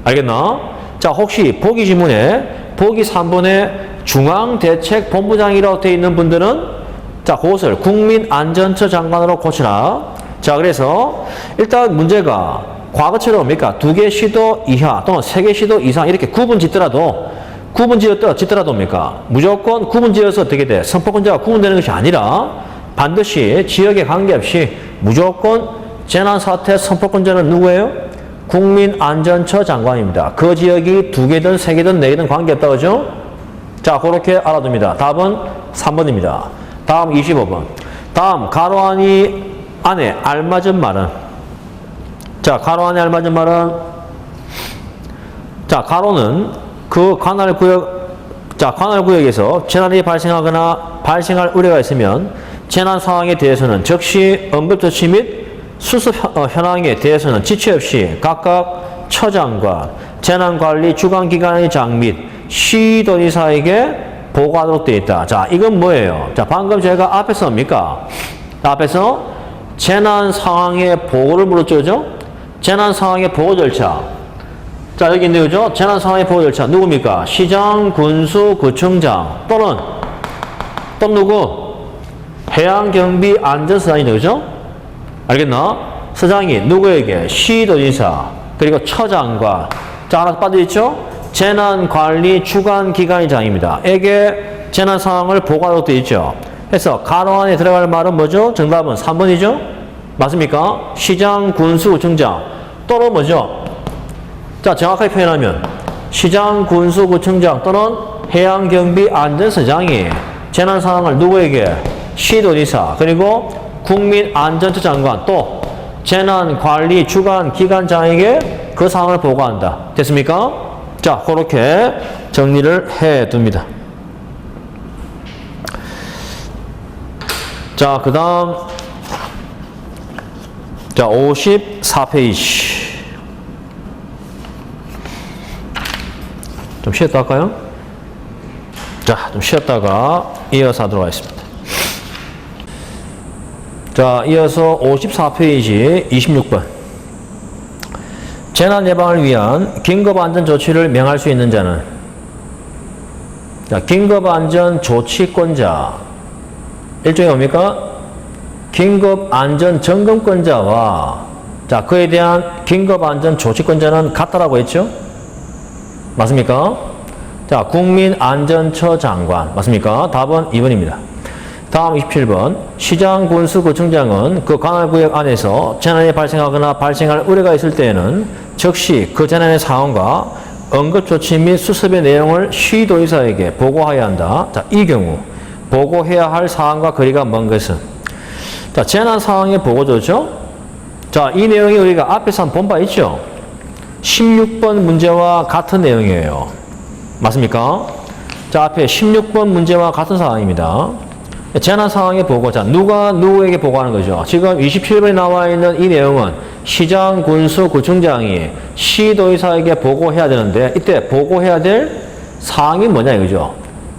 알겠나? 자, 혹시 보기 지문에 보기 3번에 중앙대책본부장이라고 되어 있는 분들은 자, 그것을 국민안전처 장관으로 고치라. 자, 그래서 일단 문제가 과거처럼 뭡니까? 2개 시도 이하 또는 3개 시도 이상 이렇게 구분 짓더라도 뭡니까? 무조건 구분 지어서 어떻게 돼? 선포권자가 구분되는 것이 아니라 반드시 지역에 관계없이 무조건 재난사태 선포권자는 누구예요? 국민안전처 장관입니다. 그 지역이 2개든 3개든 4개든 관계없다 그죠? 자, 그렇게 알아둡니다. 답은 3번입니다. 다음 25번. 다음 가로 안에 알맞은 말은 자, 가로 안에 알맞은 말은 자, 가로는 그 관할구역에서 재난이 발생하거나 발생할 우려가 있으면 재난 상황에 대해서는 즉시 응급조치 및 수습 현황에 대해서는 지체 없이 각각 처장과 재난관리 주관기관의장 및 시도지사에게 보고하도록 되어 있다. 자, 이건 뭐예요? 자, 방금 제가 앞에서 뭡니까? 앞에서 재난 상황의 보고를 물었죠, 그죠? 재난 상황의 보고 절차. 자, 여기 있네요, 그죠? 재난 상황의 보고 절차. 누굽니까? 시장, 군수, 구청장 또는 누구? 해양경비 안전서장이죠, 그죠? 알겠나? 서장이 누구에게? 시도지사 그리고 처장과 자, 하나 빠져있죠? 재난관리 주관기관의장입니다. 에게 재난 상황을 보고하도록 되어 있죠. 그래서 가로 안에 들어갈 말은 뭐죠? 정답은 3번이죠? 맞습니까? 시장, 군수, 구청장 또는 뭐죠? 자, 정확하게 표현하면 시장, 군수, 구청장 또는 해양경비 안전서장이 재난 상황을 누구에게? 시도지사 그리고 국민안전처 장관 또 재난관리 주관기관장에게 그 상황을 보고한다. 됐습니까? 자, 그렇게 정리를 해둡니다. 자, 그 다음 자, 54페이지 좀 쉬었다 할까요? 자, 좀 쉬었다가 이어서 하도록 하겠습니다. 자, 이어서 54페이지 26번. 재난 예방을 위한 긴급안전 조치를 명할 수 있는 자는 자, 긴급안전 조치권자 일종의 뭡니까? 긴급안전 점검권자와 자, 그에 대한 긴급안전 조치권자는 같다라고 했죠? 맞습니까? 자, 국민안전처 장관 맞습니까? 답은 2번입니다. 다음 27번. 시장, 군수, 구청장은 그 관할구역 안에서 재난이 발생하거나 발생할 우려가 있을 때에는 즉시 그 재난의 상황과 응급조치 및 수습의 내용을 시도의사에게 보고해야 한다. 자, 이 경우 보고해야 할 사항과 거리가 먼 것은 자, 재난 상황의 보고조죠. 자, 이 내용이 우리가 앞에서 한번 본 바 있죠. 16번 문제와 같은 내용이에요. 맞습니까? 자, 앞에 16번 문제와 같은 사항입니다. 재난 상황의 보고. 자, 누가 누구에게 보고하는 거죠? 지금 27번에 나와 있는 이 내용은 시장, 군수, 구청장이 시도의사에게 보고해야 되는데 이때 보고해야 될 사항이 뭐냐 이거죠.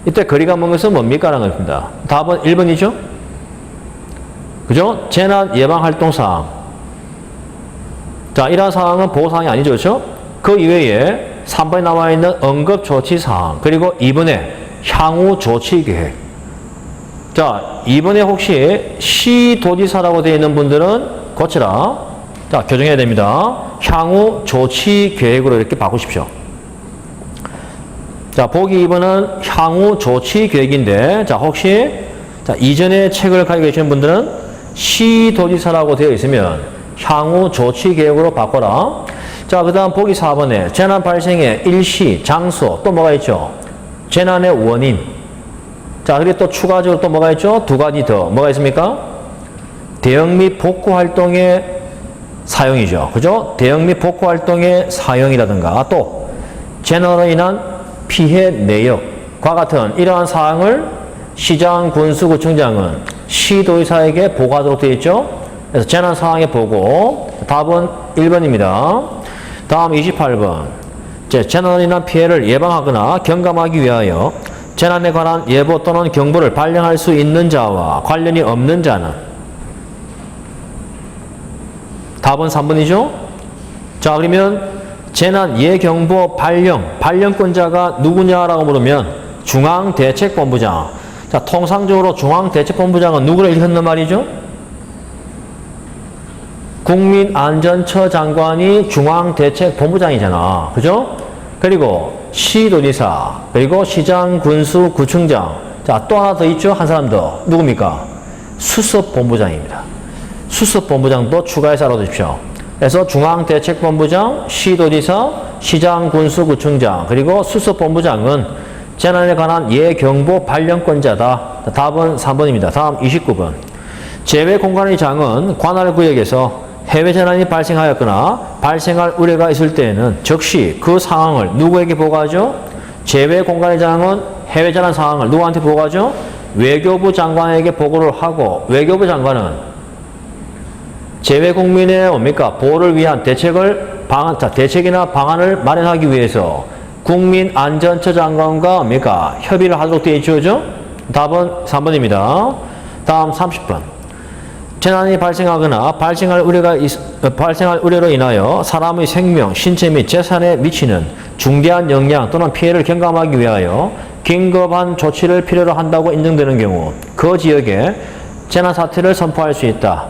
이때 거리가 먼 것은 뭡니까? 라는 겁니다. 답은 1번이죠? 그죠? 재난 예방 활동 사항. 자, 이러한 사항은 보고사항이 아니죠. 그렇죠? 그 이외에 3번에 나와 있는 응급조치사항 그리고 2번에 향후조치계획. 자, 2번에 혹시 시도지사라고 되어 있는 분들은 고치라. 자, 교정해야 됩니다. 향후조치계획으로 이렇게 바꾸십시오. 자, 보기 2번은 향후조치계획인데 자, 혹시 자, 이전에 책을 가지고 계시는 분들은 시도지사라고 되어 있으면 향후조치계획으로 바꿔라. 자, 그 다음 보기 4번에 재난 발생의 일시, 장소 또 뭐가 있죠? 재난의 원인. 자, 그리고 또 추가적으로 또 뭐가 있죠? 2가지 더. 뭐가 있습니까? 대응 및 복구 활동의 사용이죠. 그죠? 대응 및 복구 활동의 사용이라든가 또 재난으로 인한 피해 내역과 같은 이러한 사항을 시장, 군수, 구청장은 시도의사에게 보고하도록 되어 있죠. 그래서 재난 상황에 보고 답은 1번입니다. 다음 28번. 재난으로 인한 피해를 예방하거나 경감하기 위하여 재난에 관한 예보 또는 경보를 발령할 수 있는 자와 관련이 없는 자는 답은 3번이죠. 자, 그러면 재난 예경보 발령권자가 누구냐라고 물으면 중앙대책본부장. 자, 통상적으로 중앙대책본부장은 누구를 일컫는 말이죠? 국민안전처 장관이 중앙대책본부장이잖아. 그죠? 그리고 시도지사, 그리고 시장, 군수, 구청장. 자, 또 하나 더 있죠? 한 사람 더. 누굽니까? 수석본부장입니다. 수석본부장도 추가해서 알아두십시오. 그래서 중앙대책본부장, 시도지사, 시장, 군수, 구청장, 그리고 수석본부장은 재난에 관한 예경보 발령권자다. 답은 3번입니다. 다음 29번. 재외공관의 장은 관할 구역에서 해외 재난이 발생하였거나 발생할 우려가 있을 때에는 즉시 그 상황을 누구에게 보고하죠? 재외공관의 장은 해외 재난 상황을 누구한테 보고하죠? 외교부 장관에게 보고를 하고, 외교부 장관은 재외국민의 뭡니까? 보호를 위한 대책이나 방안을 마련하기 위해서 국민안전처 장관과 뭡니까? 협의를 하도록 되어 있죠? 답은 3번입니다. 다음 30번. 재난이 발생하거나 발생할 우려로 인하여 사람의 생명, 신체 및 재산에 미치는 중대한 영향 또는 피해를 경감하기 위하여 긴급한 조치를 필요로 한다고 인정되는 경우 그 지역에 재난사태를 선포할 수 있다.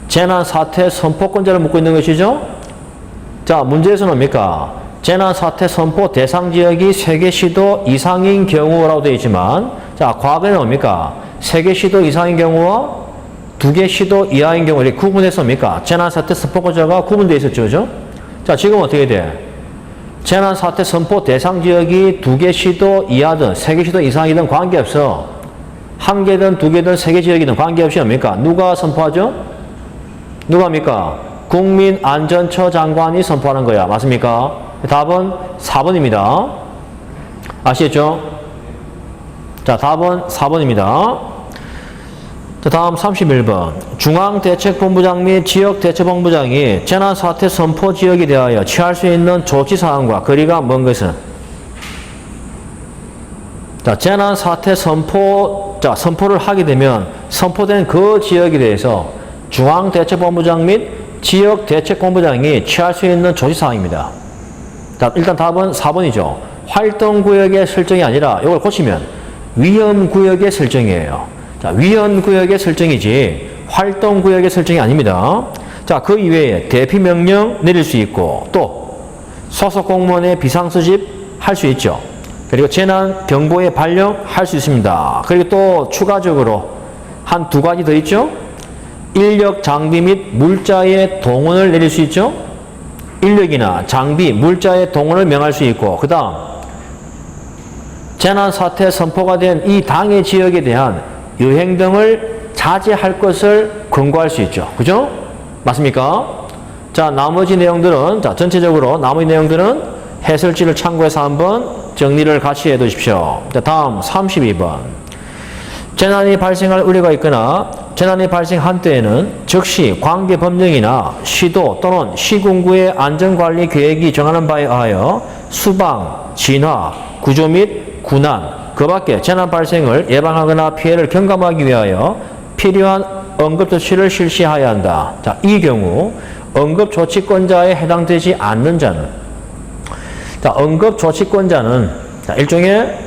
재난사태 선포권자를 묻고 있는 것이죠. 자, 문제에서는 뭡니까? 재난사태 선포 대상 지역이 3개 시도 이상인 경우라고 되어 있지만, 자, 과거에는 뭡니까? 3개 시도 이상인 경우와 2개 시도 이하인 경우 이렇게 구분해서 뭡니까? 재난사태 선포권자가 구분되어 있었죠. 그죠? 자, 지금 어떻게 돼? 재난사태 선포 대상 지역이 2개 시도 이하든 3개 시도 이상이든 관계없어. 1개든 2개든 3개 지역이든 관계없이 뭡니까? 누가 선포하죠? 누가 합니까? 국민안전처 장관이 선포하는 거야. 맞습니까? 답은 4번입니다. 아시겠죠? 자, 답은 4번입니다. 자, 다음 31번. 중앙대책본부장 및 지역대책본부장이 재난사태 선포 지역에 대하여 취할 수 있는 조치사항과 거리가 먼 것은? 자, 재난사태 선포를 하게 되면 선포된 그 지역에 대해서 중앙대책본부장 및 지역대책본부장이 취할 수 있는 조치사항입니다. 자, 일단 답은 4번이죠. 활동구역의 설정이 아니라 이걸 고치면 위험구역의 설정이에요. 자, 위험구역의 설정이지 활동구역의 설정이 아닙니다. 자, 그 이외에 대피명령 내릴 수 있고 또 소속 공무원의 비상수집 할 수 있죠. 그리고 재난경보의 발령할 수 있습니다. 그리고 또 추가적으로 한 2가지 더 있죠. 인력, 장비 및 물자의 동원을 내릴 수 있죠. 인력이나 장비, 물자의 동원을 명할 수 있고, 그 다음 재난사태 선포가 된 이 당해 지역에 대한 여행 등을 자제할 것을 권고할 수 있죠. 그죠? 맞습니까? 자, 나머지 내용들은, 자, 전체적으로 나머지 내용들은 해설지를 참고해서 한번 정리를 같이 해 두십시오. 자, 다음 32번. 재난이 발생할 우려가 있거나 재난이 발생한 때에는 즉시 관계법령이나 시도 또는 시군구의 안전관리 계획이 정하는 바에 의하여 수방, 진화, 구조 및 군안, 그 밖에 재난 발생을 예방하거나 피해를 경감하기 위하여 필요한 응급조치를 실시해야 한다. 자, 이 경우 응급조치권자에 해당되지 않는 자는, 자, 응급조치권자는 자, 일종의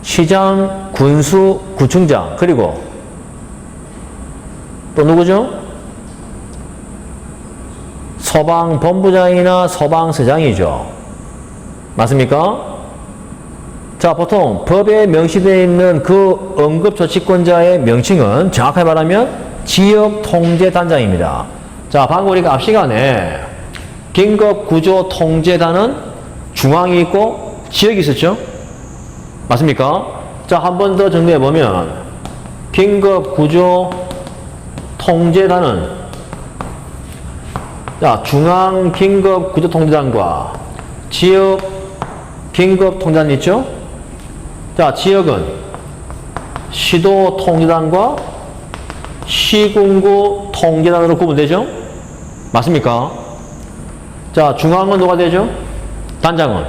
시장, 군수, 구청장, 그리고 또 누구죠? 소방본부장이나 소방서장이죠. 맞습니까? 자, 보통 법에 명시되어 있는 그 응급조치권자의 명칭은 정확하게 말하면 지역통제단장입니다. 자, 방금 우리가 앞 시간에 긴급구조통제단은 중앙이 있고 지역이 있었죠? 맞습니까? 자, 한 번 더 정리해보면 긴급구조통제단은 자, 중앙긴급구조통제단과 지역 긴급통제단 있죠? 자, 지역은 시도통제단과 시군구 통제단으로 구분되죠? 맞습니까? 자, 중앙은 누가 되죠? 단장은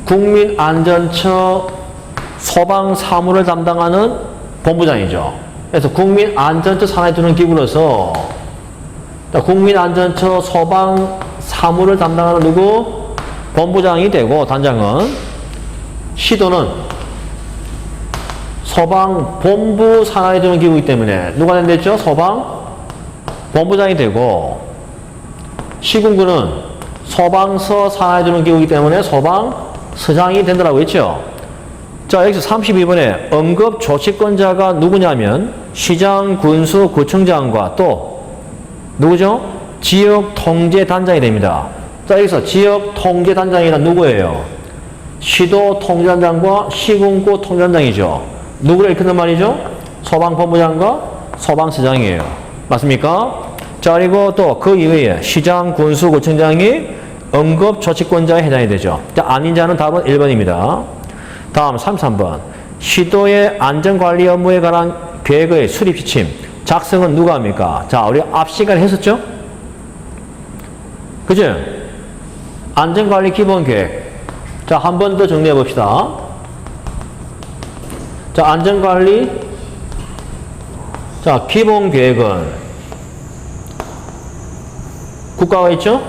국민안전처 소방사무를 담당하는 본부장이죠. 그래서 국민안전처 산하에 두는 기구로서 국민안전처 소방 사무를 담당하는 누구? 본부장이 되고, 단장은. 시도는 소방본부 산하에 드는 기구이기 때문에 누가 된댔죠? 소방본부장이 되고, 시군구는 소방서 산하에 드는 기구이기 때문에 소방서장이 된다고 했죠. 자, 여기서 32번에 응급조치권자가 누구냐면 시장, 군수, 구청장과 또 누구죠? 지역통제단장이 됩니다. 자, 여기서 지역통제단장이란 누구예요? 시도 통제단장과 시군구 통제단장이죠. 누구를 일컫는 말이죠? 소방본부장과 소방서장이에요. 맞습니까? 자, 그리고 또 그 이외에 시장, 군수, 구청장이 응급조치권자에 해당이 되죠. 자, 아닌 자는 답은 1번입니다. 다음 33번. 시도의 안전관리 업무에 관한 계획의 수립 지침. 작성은 누가 합니까? 자, 우리 앞 시간에 했었죠? 그죠? 안전관리 기본계획. 자, 한 번 더 정리해 봅시다. 자, 안전관리. 자, 기본계획은 국가가 있죠?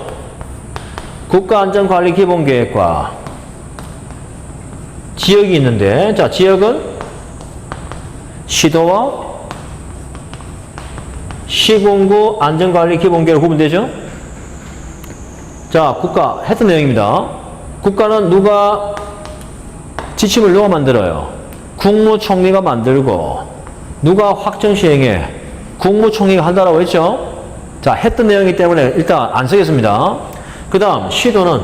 국가안전관리 기본계획과 지역이 있는데, 자, 지역은 시도와 시군구 안전관리 기본계획으로 구분되죠? 자, 국가 했던 내용입니다. 국가는 누가 지침을 누가 만들어요? 국무총리가 만들고 누가 확정 시행해? 국무총리가 한다라고 했죠? 자, 했던 내용이기 때문에 일단 안 쓰겠습니다. 그 다음 시도는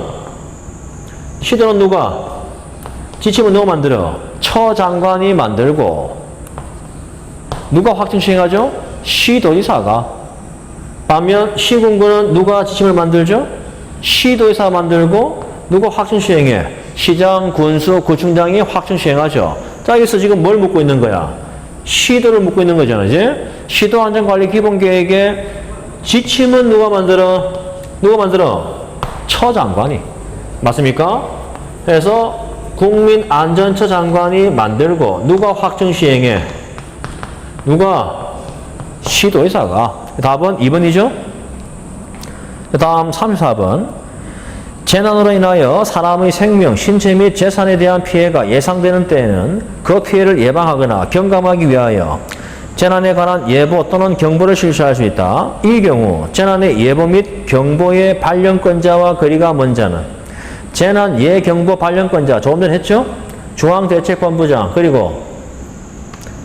누가 지침을 누가 만들어? 처장관이 만들고 누가 확정 시행하죠? 시도지사가. 반면 시군구는 누가 지침을 만들죠? 시도지사가 만들고 누가 확정 시행해? 시장, 군수, 구청장이 확정 시행하죠. 자, 여기서 지금 뭘 묻고 있는 거야? 시도를 묻고 있는 거잖아, 이제. 시도안전관리 기본계획의 지침은 누가 만들어? 처장관이. 맞습니까? 그래서 국민안전처 장관이 만들고 누가 확정 시행해? 누가? 시도의사가. 답은 2번이죠? 다음 34번. 재난으로 인하여 사람의 생명, 신체 및 재산에 대한 피해가 예상되는 때에는 그 피해를 예방하거나 경감하기 위하여 재난에 관한 예보 또는 경보를 실시할 수 있다. 이 경우 재난의 예보 및 경보의 발령권자와 거리가 먼 자는 재난 예경보 발령권자, 조금 전에 했죠? 중앙대책본부장, 그리고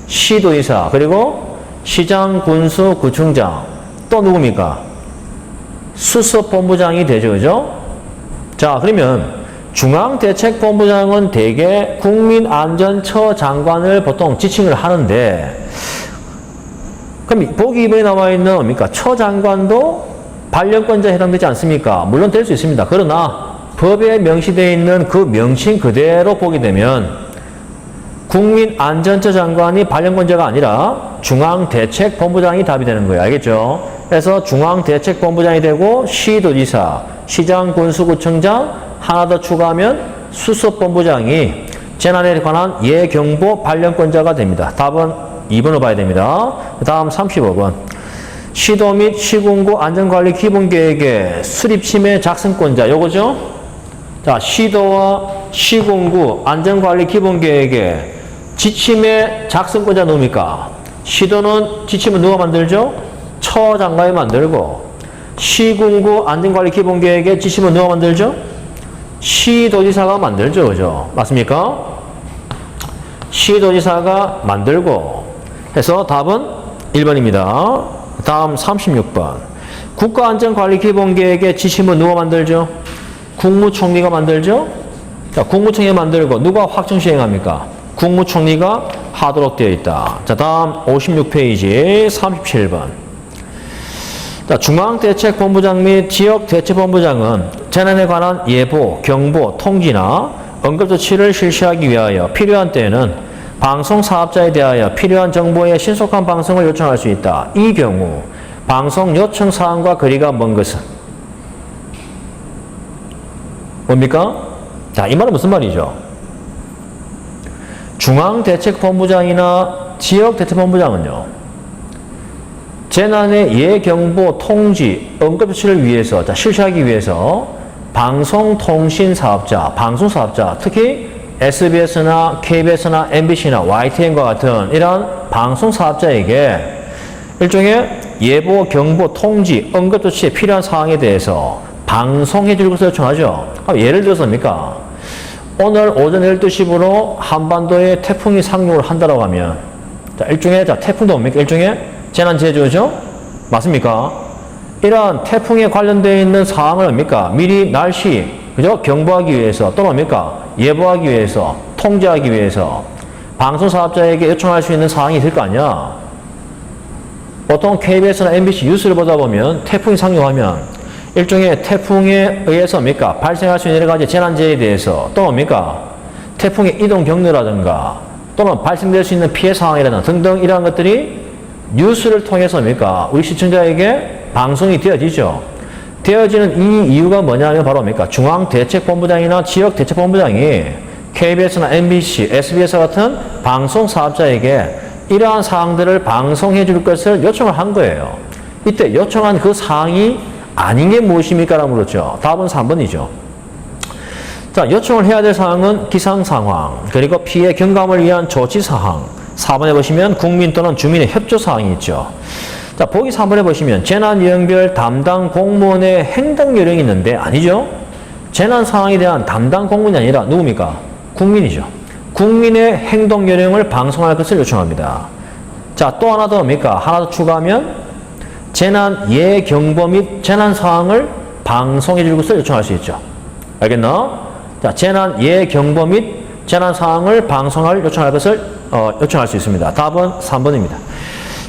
시도의사, 그리고 시장, 군수, 구청장, 또 누굽니까? 수석본부장이 되죠, 그죠? 자, 그러면 중앙대책본부장은 대개 국민안전처 장관을 보통 지칭을 하는데, 그럼 보기 2번에 나와 있는 뭡니까? 처장관도 발령권자에 해당되지 않습니까? 물론 될 수 있습니다. 그러나 법에 명시되어 있는 그 명칭 그대로 보게 되면 국민안전처 장관이 발령권자가 아니라 중앙대책본부장이 답이 되는 거예요. 알겠죠? 그래서 중앙대책본부장이 되고 시도지사, 시장, 군수구청장 하나 더 추가하면 수석본부장이 재난에 관한 예경보 발령권자가 됩니다. 답은 2번을 봐야 됩니다. 다음 35번. 시도 및 시군구 안전관리 기본계획의 수립침해 작성권자, 요거죠? 자, 시도와 시군구 안전관리 기본계획의 지침의 작성권자 누굽니까? 시도는 지침을 누가 만들죠? 처장관이 만들고, 시군구 안전관리 기본계획의 지침은 누가 만들죠? 시도지사가 만들죠, 그죠? 맞습니까? 시도지사가 만들고, 해서 답은 1번입니다. 다음 36번. 국가안전관리기본계획의 지침은 누가 만들죠? 국무총리가 만들죠? 자, 국무총리가 만들고 누가 확정 시행합니까? 국무총리가 하도록 되어 있다. 자, 다음 56페이지 37번. 자, 중앙대책본부장 및 지역대책본부장은 재난에 관한 예보, 경보, 통지나 응급조치를 실시하기 위하여 필요한 때에는 방송사업자에 대하여 필요한 정보의 신속한 방송을 요청할 수 있다. 이 경우 방송 요청 사항과 거리가 먼 것은 뭡니까? 자, 이 말은 무슨 말이죠? 중앙대책본부장이나 지역대책본부장은요, 재난의 예경보 통지 응급조치를 위해서 실시하기 위해서 방송통신사업자, 방송사업자, 특히 SBS나 KBS나 MBC나 YTN과 같은 이런 방송사업자에게 일종의 예보, 경보, 통지, 응급조치에 필요한 사항에 대해서 방송해 줄 것을 요청하죠. 예를 들어서 뭡니까? 오늘 오전 12시부로 한반도에 태풍이 상륙을 한다고 하면 일종의 태풍도 뭡니까? 일종의 재난제조죠? 맞습니까? 이러한 태풍에 관련되어 있는 사항을 뭡니까? 미리 날씨, 그죠? 경보하기 위해서 또는 뭡니까? 예보하기 위해서, 통제하기 위해서 방송사업자에게 요청할 수 있는 사항이 있을 거 아니야? 보통 KBS나 MBC 뉴스를 보다 보면 태풍이 상륙하면 일종의 태풍에 의해서 뭡니까? 발생할 수 있는 여러 가지 재난재해에 대해서 또 뭡니까? 태풍의 이동 경로라든가 또는 발생될 수 있는 피해 상황이라든가 등등 이러한 것들이 뉴스를 통해서 뭡니까? 우리 시청자에게 방송이 되어지죠. 되어지는 이 이유가 뭐냐면 바로 뭡니까? 중앙대책본부장이나 지역대책본부장이 KBS나 MBC, SBS 같은 방송사업자에게 이러한 사항들을 방송해 줄 것을 요청을 한 거예요. 이때 요청한 그 사항이 아닌 게 무엇입니까? 라고 물었죠. 답은 3번이죠. 자, 요청을 해야 될 사항은 기상 상황, 그리고 피해 경감을 위한 조치 사항. 4번에 보시면 국민 또는 주민의 협조 사항이 있죠. 자, 보기 3번에 보시면 재난유형별 담당 공무원의 행동 요령이 있는데 아니죠. 재난 상황에 대한 담당 공무원이 아니라 누굽니까? 국민이죠. 국민의 행동 요령을 방송할 것을 요청합니다. 자, 또 하나 더 뭡니까? 하나 더 추가하면 재난 예경보 및 재난 상황을 방송해 줄 것을 요청할 수 있죠. 알겠나? 자, 재난 예경보 및 재난 상황을 방송할 요청할 것을 요청할 수 있습니다. 답은 3번입니다.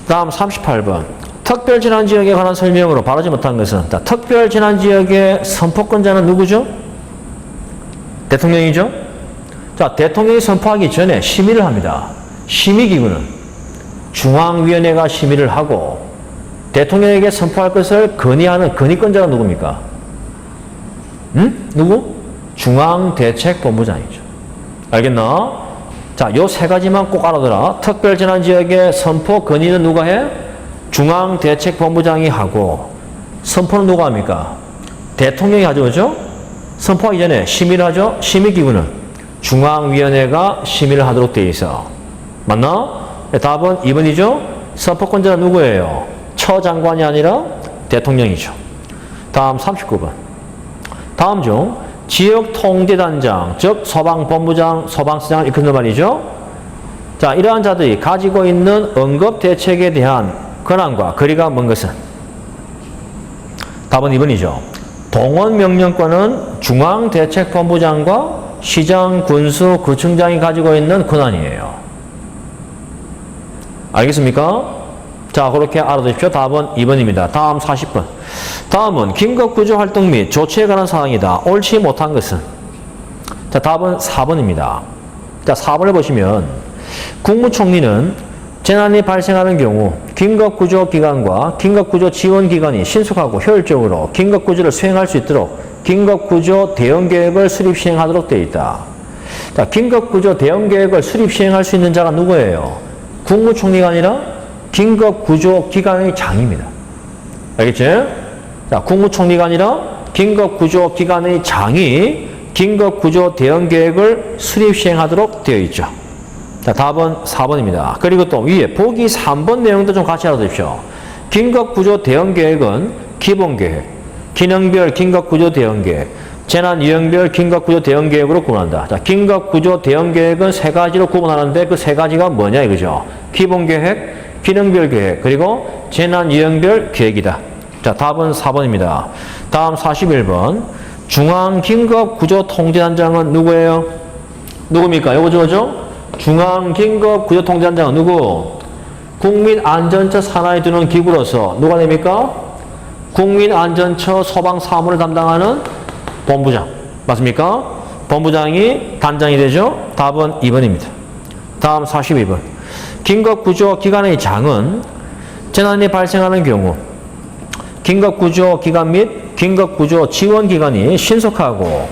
다음 38번. 특별재난지역에 관한 설명으로 바르지 못한 것은 자, 특별재난지역의 선포권자는 누구죠? 대통령이죠? 자, 대통령이 선포하기 전에 심의를 합니다. 심의기구는 중앙위원회가 심의를 하고 대통령에게 선포할 것을 건의하는 건의권자가 누굽니까? 누구? 중앙대책본부장이죠. 알겠나? 자, 요 세 가지만 꼭 알아둬라. 특별재난지역의 선포 건의는 누가 해? 중앙대책본부장이 하고 선포는 누가 합니까? 대통령이 하죠. 그죠? 선포하기 전에 심의를 하죠. 심의기구는 중앙위원회가 심의를 하도록 되어 있어. 맞나? 답은 2번이죠. 선포권자는 누구예요? 처장관이 아니라 대통령이죠. 다음 39번. 다음 중 지역통제단장, 즉 소방본부장, 소방서장을 일컫는 말이죠. 자, 이러한 자들이 가지고 있는 응급대책에 대한 권한과 거리가 먼 것은? 답은 2번이죠. 동원명령권은 중앙대책본부장과 시장, 군수, 구청장이 가지고 있는 권한이에요. 알겠습니까? 자, 그렇게 알아두십시오. 답은 2번입니다. 다음 40번. 다음은 긴급구조활동 및 조치에 관한 사항이다. 옳지 못한 것은? 자, 답은 4번입니다. 자, 4번을 보시면 국무총리는 재난이 발생하는 경우 긴급구조기관과 긴급구조지원기관이 신속하고 효율적으로 긴급구조를 수행할 수 있도록 긴급구조 대응계획을 수립 시행하도록 되어 있다. 자, 긴급구조 대응계획을 수립 시행할 수 있는 자가 누구예요? 국무총리가 아니라 긴급구조기관의 장입니다. 알겠지? 자, 국무총리가 아니라 긴급구조기관의 장이 긴급구조 대응계획을 수립 시행하도록 되어 있죠. 자, 답은 4번입니다. 그리고 또 위에 보기 3번 내용도 좀 같이 알아두십시오. 긴급구조 대응계획은 기본계획, 기능별 긴급구조 대응계획, 재난유형별 긴급구조 대응계획으로 구분한다. 자, 긴급구조 대응계획은 세 가지로 구분하는데 그 세 가지가 뭐냐 이거죠. 기본계획, 기능별 계획, 그리고 재난유형별 계획이다. 자, 답은 4번입니다. 다음 41번. 중앙긴급구조통제단장은 누구예요? 누굽니까? 요거죠? 중앙긴급구조통제단장은 누구? 국민안전처 산하에 두는 기구로서 누가 됩니까? 국민안전처 소방사무를 담당하는 본부장. 맞습니까? 본부장이 단장이 되죠? 답은 2번입니다. 다음 42번. 긴급구조기관의 장은 재난이 발생하는 경우 긴급구조기관 및 긴급구조지원기관이 신속하고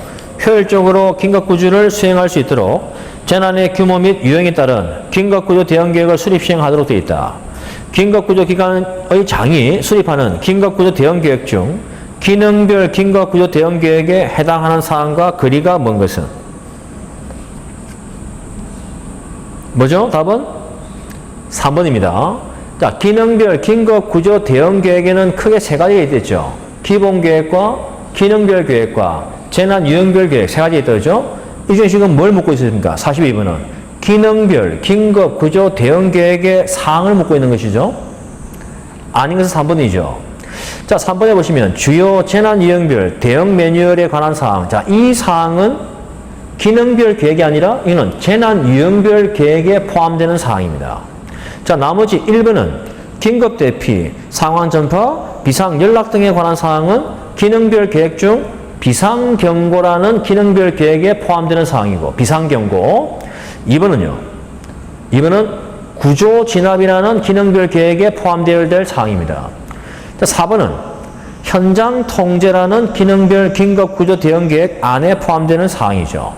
효율적으로 긴급구조를 수행할 수 있도록 재난의 규모 및 유형에 따른 긴급구조 대응계획을 수립 시행하도록 되어 있다. 긴급구조 기관의 장이 수립하는 긴급구조 대응계획 중 기능별 긴급구조 대응계획에 해당하는 사항과 거리가 먼 것은? 뭐죠? 답은 3번입니다. 자, 기능별 긴급구조 대응계획에는 크게 세 가지가 있겠죠. 기본계획과 기능별 계획과 재난유형별 계획 세 가지가 있죠. 이 중에 지금 뭘 묻고 있습니까? 42번은 기능별 긴급구조 대응계획의 사항을 묻고 있는 것이죠. 아닌 것은 3번이죠. 자, 3번에 보시면 주요 재난유형별 대응 매뉴얼에 관한 사항. 자, 이 사항은 기능별 계획이 아니라 이는 재난유형별 계획에 포함되는 사항입니다. 자, 나머지 1번은 긴급대피, 상황전파, 비상연락 등에 관한 사항은 기능별 계획 중 비상경고라는 기능별 계획에 포함되는 사항이고, 비상경고. 2번은 구조진압이라는 기능별 계획에 포함되어야 될 사항입니다. 자, 4번은 현장 통제라는 기능별 긴급구조 대응계획 안에 포함되는 사항이죠.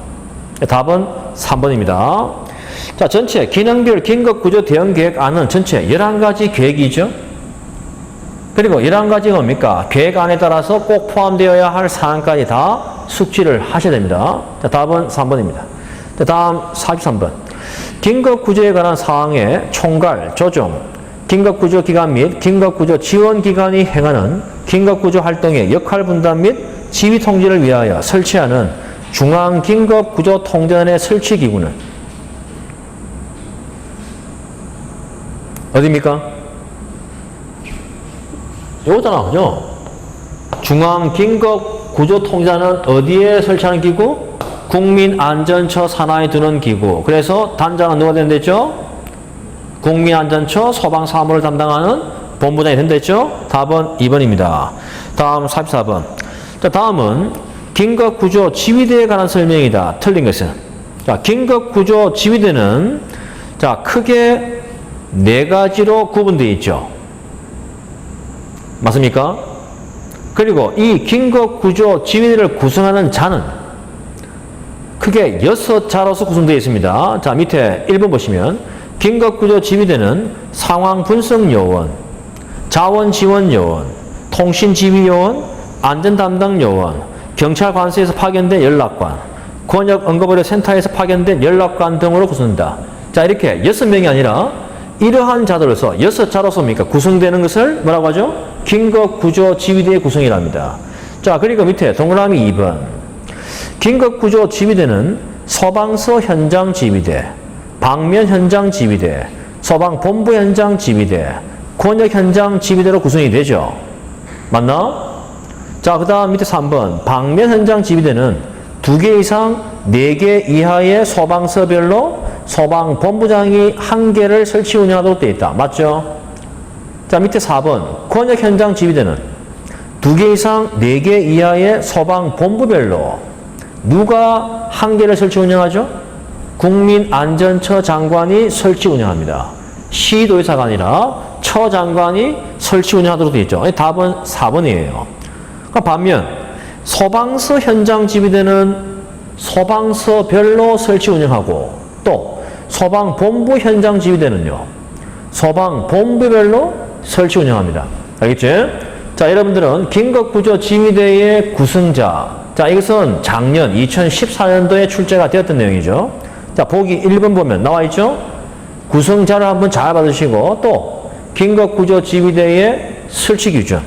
답은 3번입니다. 자, 전체 기능별 긴급구조 대응계획 안은 전체 11가지 계획이죠. 그리고 11가지가 뭡니까? 계획 안에 따라서 꼭 포함되어야 할 사항까지 다 숙지를 하셔야 됩니다. 자, 답은 3번입니다. 자, 다음 43번. 긴급구조에 관한 사항의 총괄, 조정, 긴급구조기관 및 긴급구조지원기관이 행하는 긴급구조 활동의 역할 분담 및 지휘 통제를 위하여 설치하는 중앙긴급구조통제원의 설치기구는 어디입니까? 요거잖아, 그죠? 중앙긴급구조통제원은 어디에 설치하는 기구? 국민안전처 산하에 두는 기구. 그래서 단장은 누가 된댔죠? 국민안전처 소방사무를 담당하는 본부장이 된댔죠? 답은 2번입니다. 다음 44번. 자, 다음은 긴급구조 지휘대에 관한 설명이다. 틀린 것은? 자, 긴급구조 지휘대는 자, 크게 4가지로 구분되어 있죠. 맞습니까? 그리고 이 긴급구조 지휘대를 구성하는 자는 크게 6자로서 구성되어 있습니다. 자, 밑에 1번 보시면 긴급구조 지휘대는 상황분석요원, 자원지원요원, 통신지휘요원, 안전담당요원, 경찰관서에서 파견된 연락관, 권역응급의료센터에서 파견된 연락관 등으로 구성된다. 자, 이렇게 6명이 아니라 이러한 자들로서 6자로서 구성되는 것을 뭐라고 하죠? 긴급구조 지휘대의 구성이랍니다. 자, 그리고 밑에 동그라미 2번. 긴급구조 지휘대는 소방서 현장 지휘대, 방면 현장 지휘대, 소방본부 현장 지휘대, 권역 현장 지휘대로 구성이 되죠. 맞나? 자, 그 다음 밑에 3번. 방면 현장 지휘대는 2개 이상 4개 이하의 소방서별로 소방본부장이 1개를 설치 운영하도록 되어 있다. 맞죠? 자, 밑에 4번. 권역 현장 지휘대는 2개 이상 4개 이하의 소방본부별로 누가 1개를 설치 운영하죠? 국민안전처 장관이 설치 운영합니다. 시도의사가 아니라 처 장관이 설치 운영하도록 되어 있죠. 답은 4번이에요. 반면 소방서 현장 지휘대는 소방서별로 설치 운영하고 또 소방본부 현장 지휘대는요. 소방본부별로 설치 운영합니다. 알겠죠? 자, 여러분들은 긴급구조 지휘대의 구성자. 자, 이것은 작년 2014년도에 출제가 되었던 내용이죠. 자, 보기 1번 보면 나와 있죠? 구성자를 한번 잘 받으시고 또 긴급구조 지휘대의 설치 기준.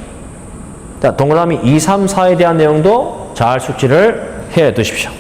자, 동그라미 2, 3, 4에 대한 내용도 잘 숙지를 해 두십시오.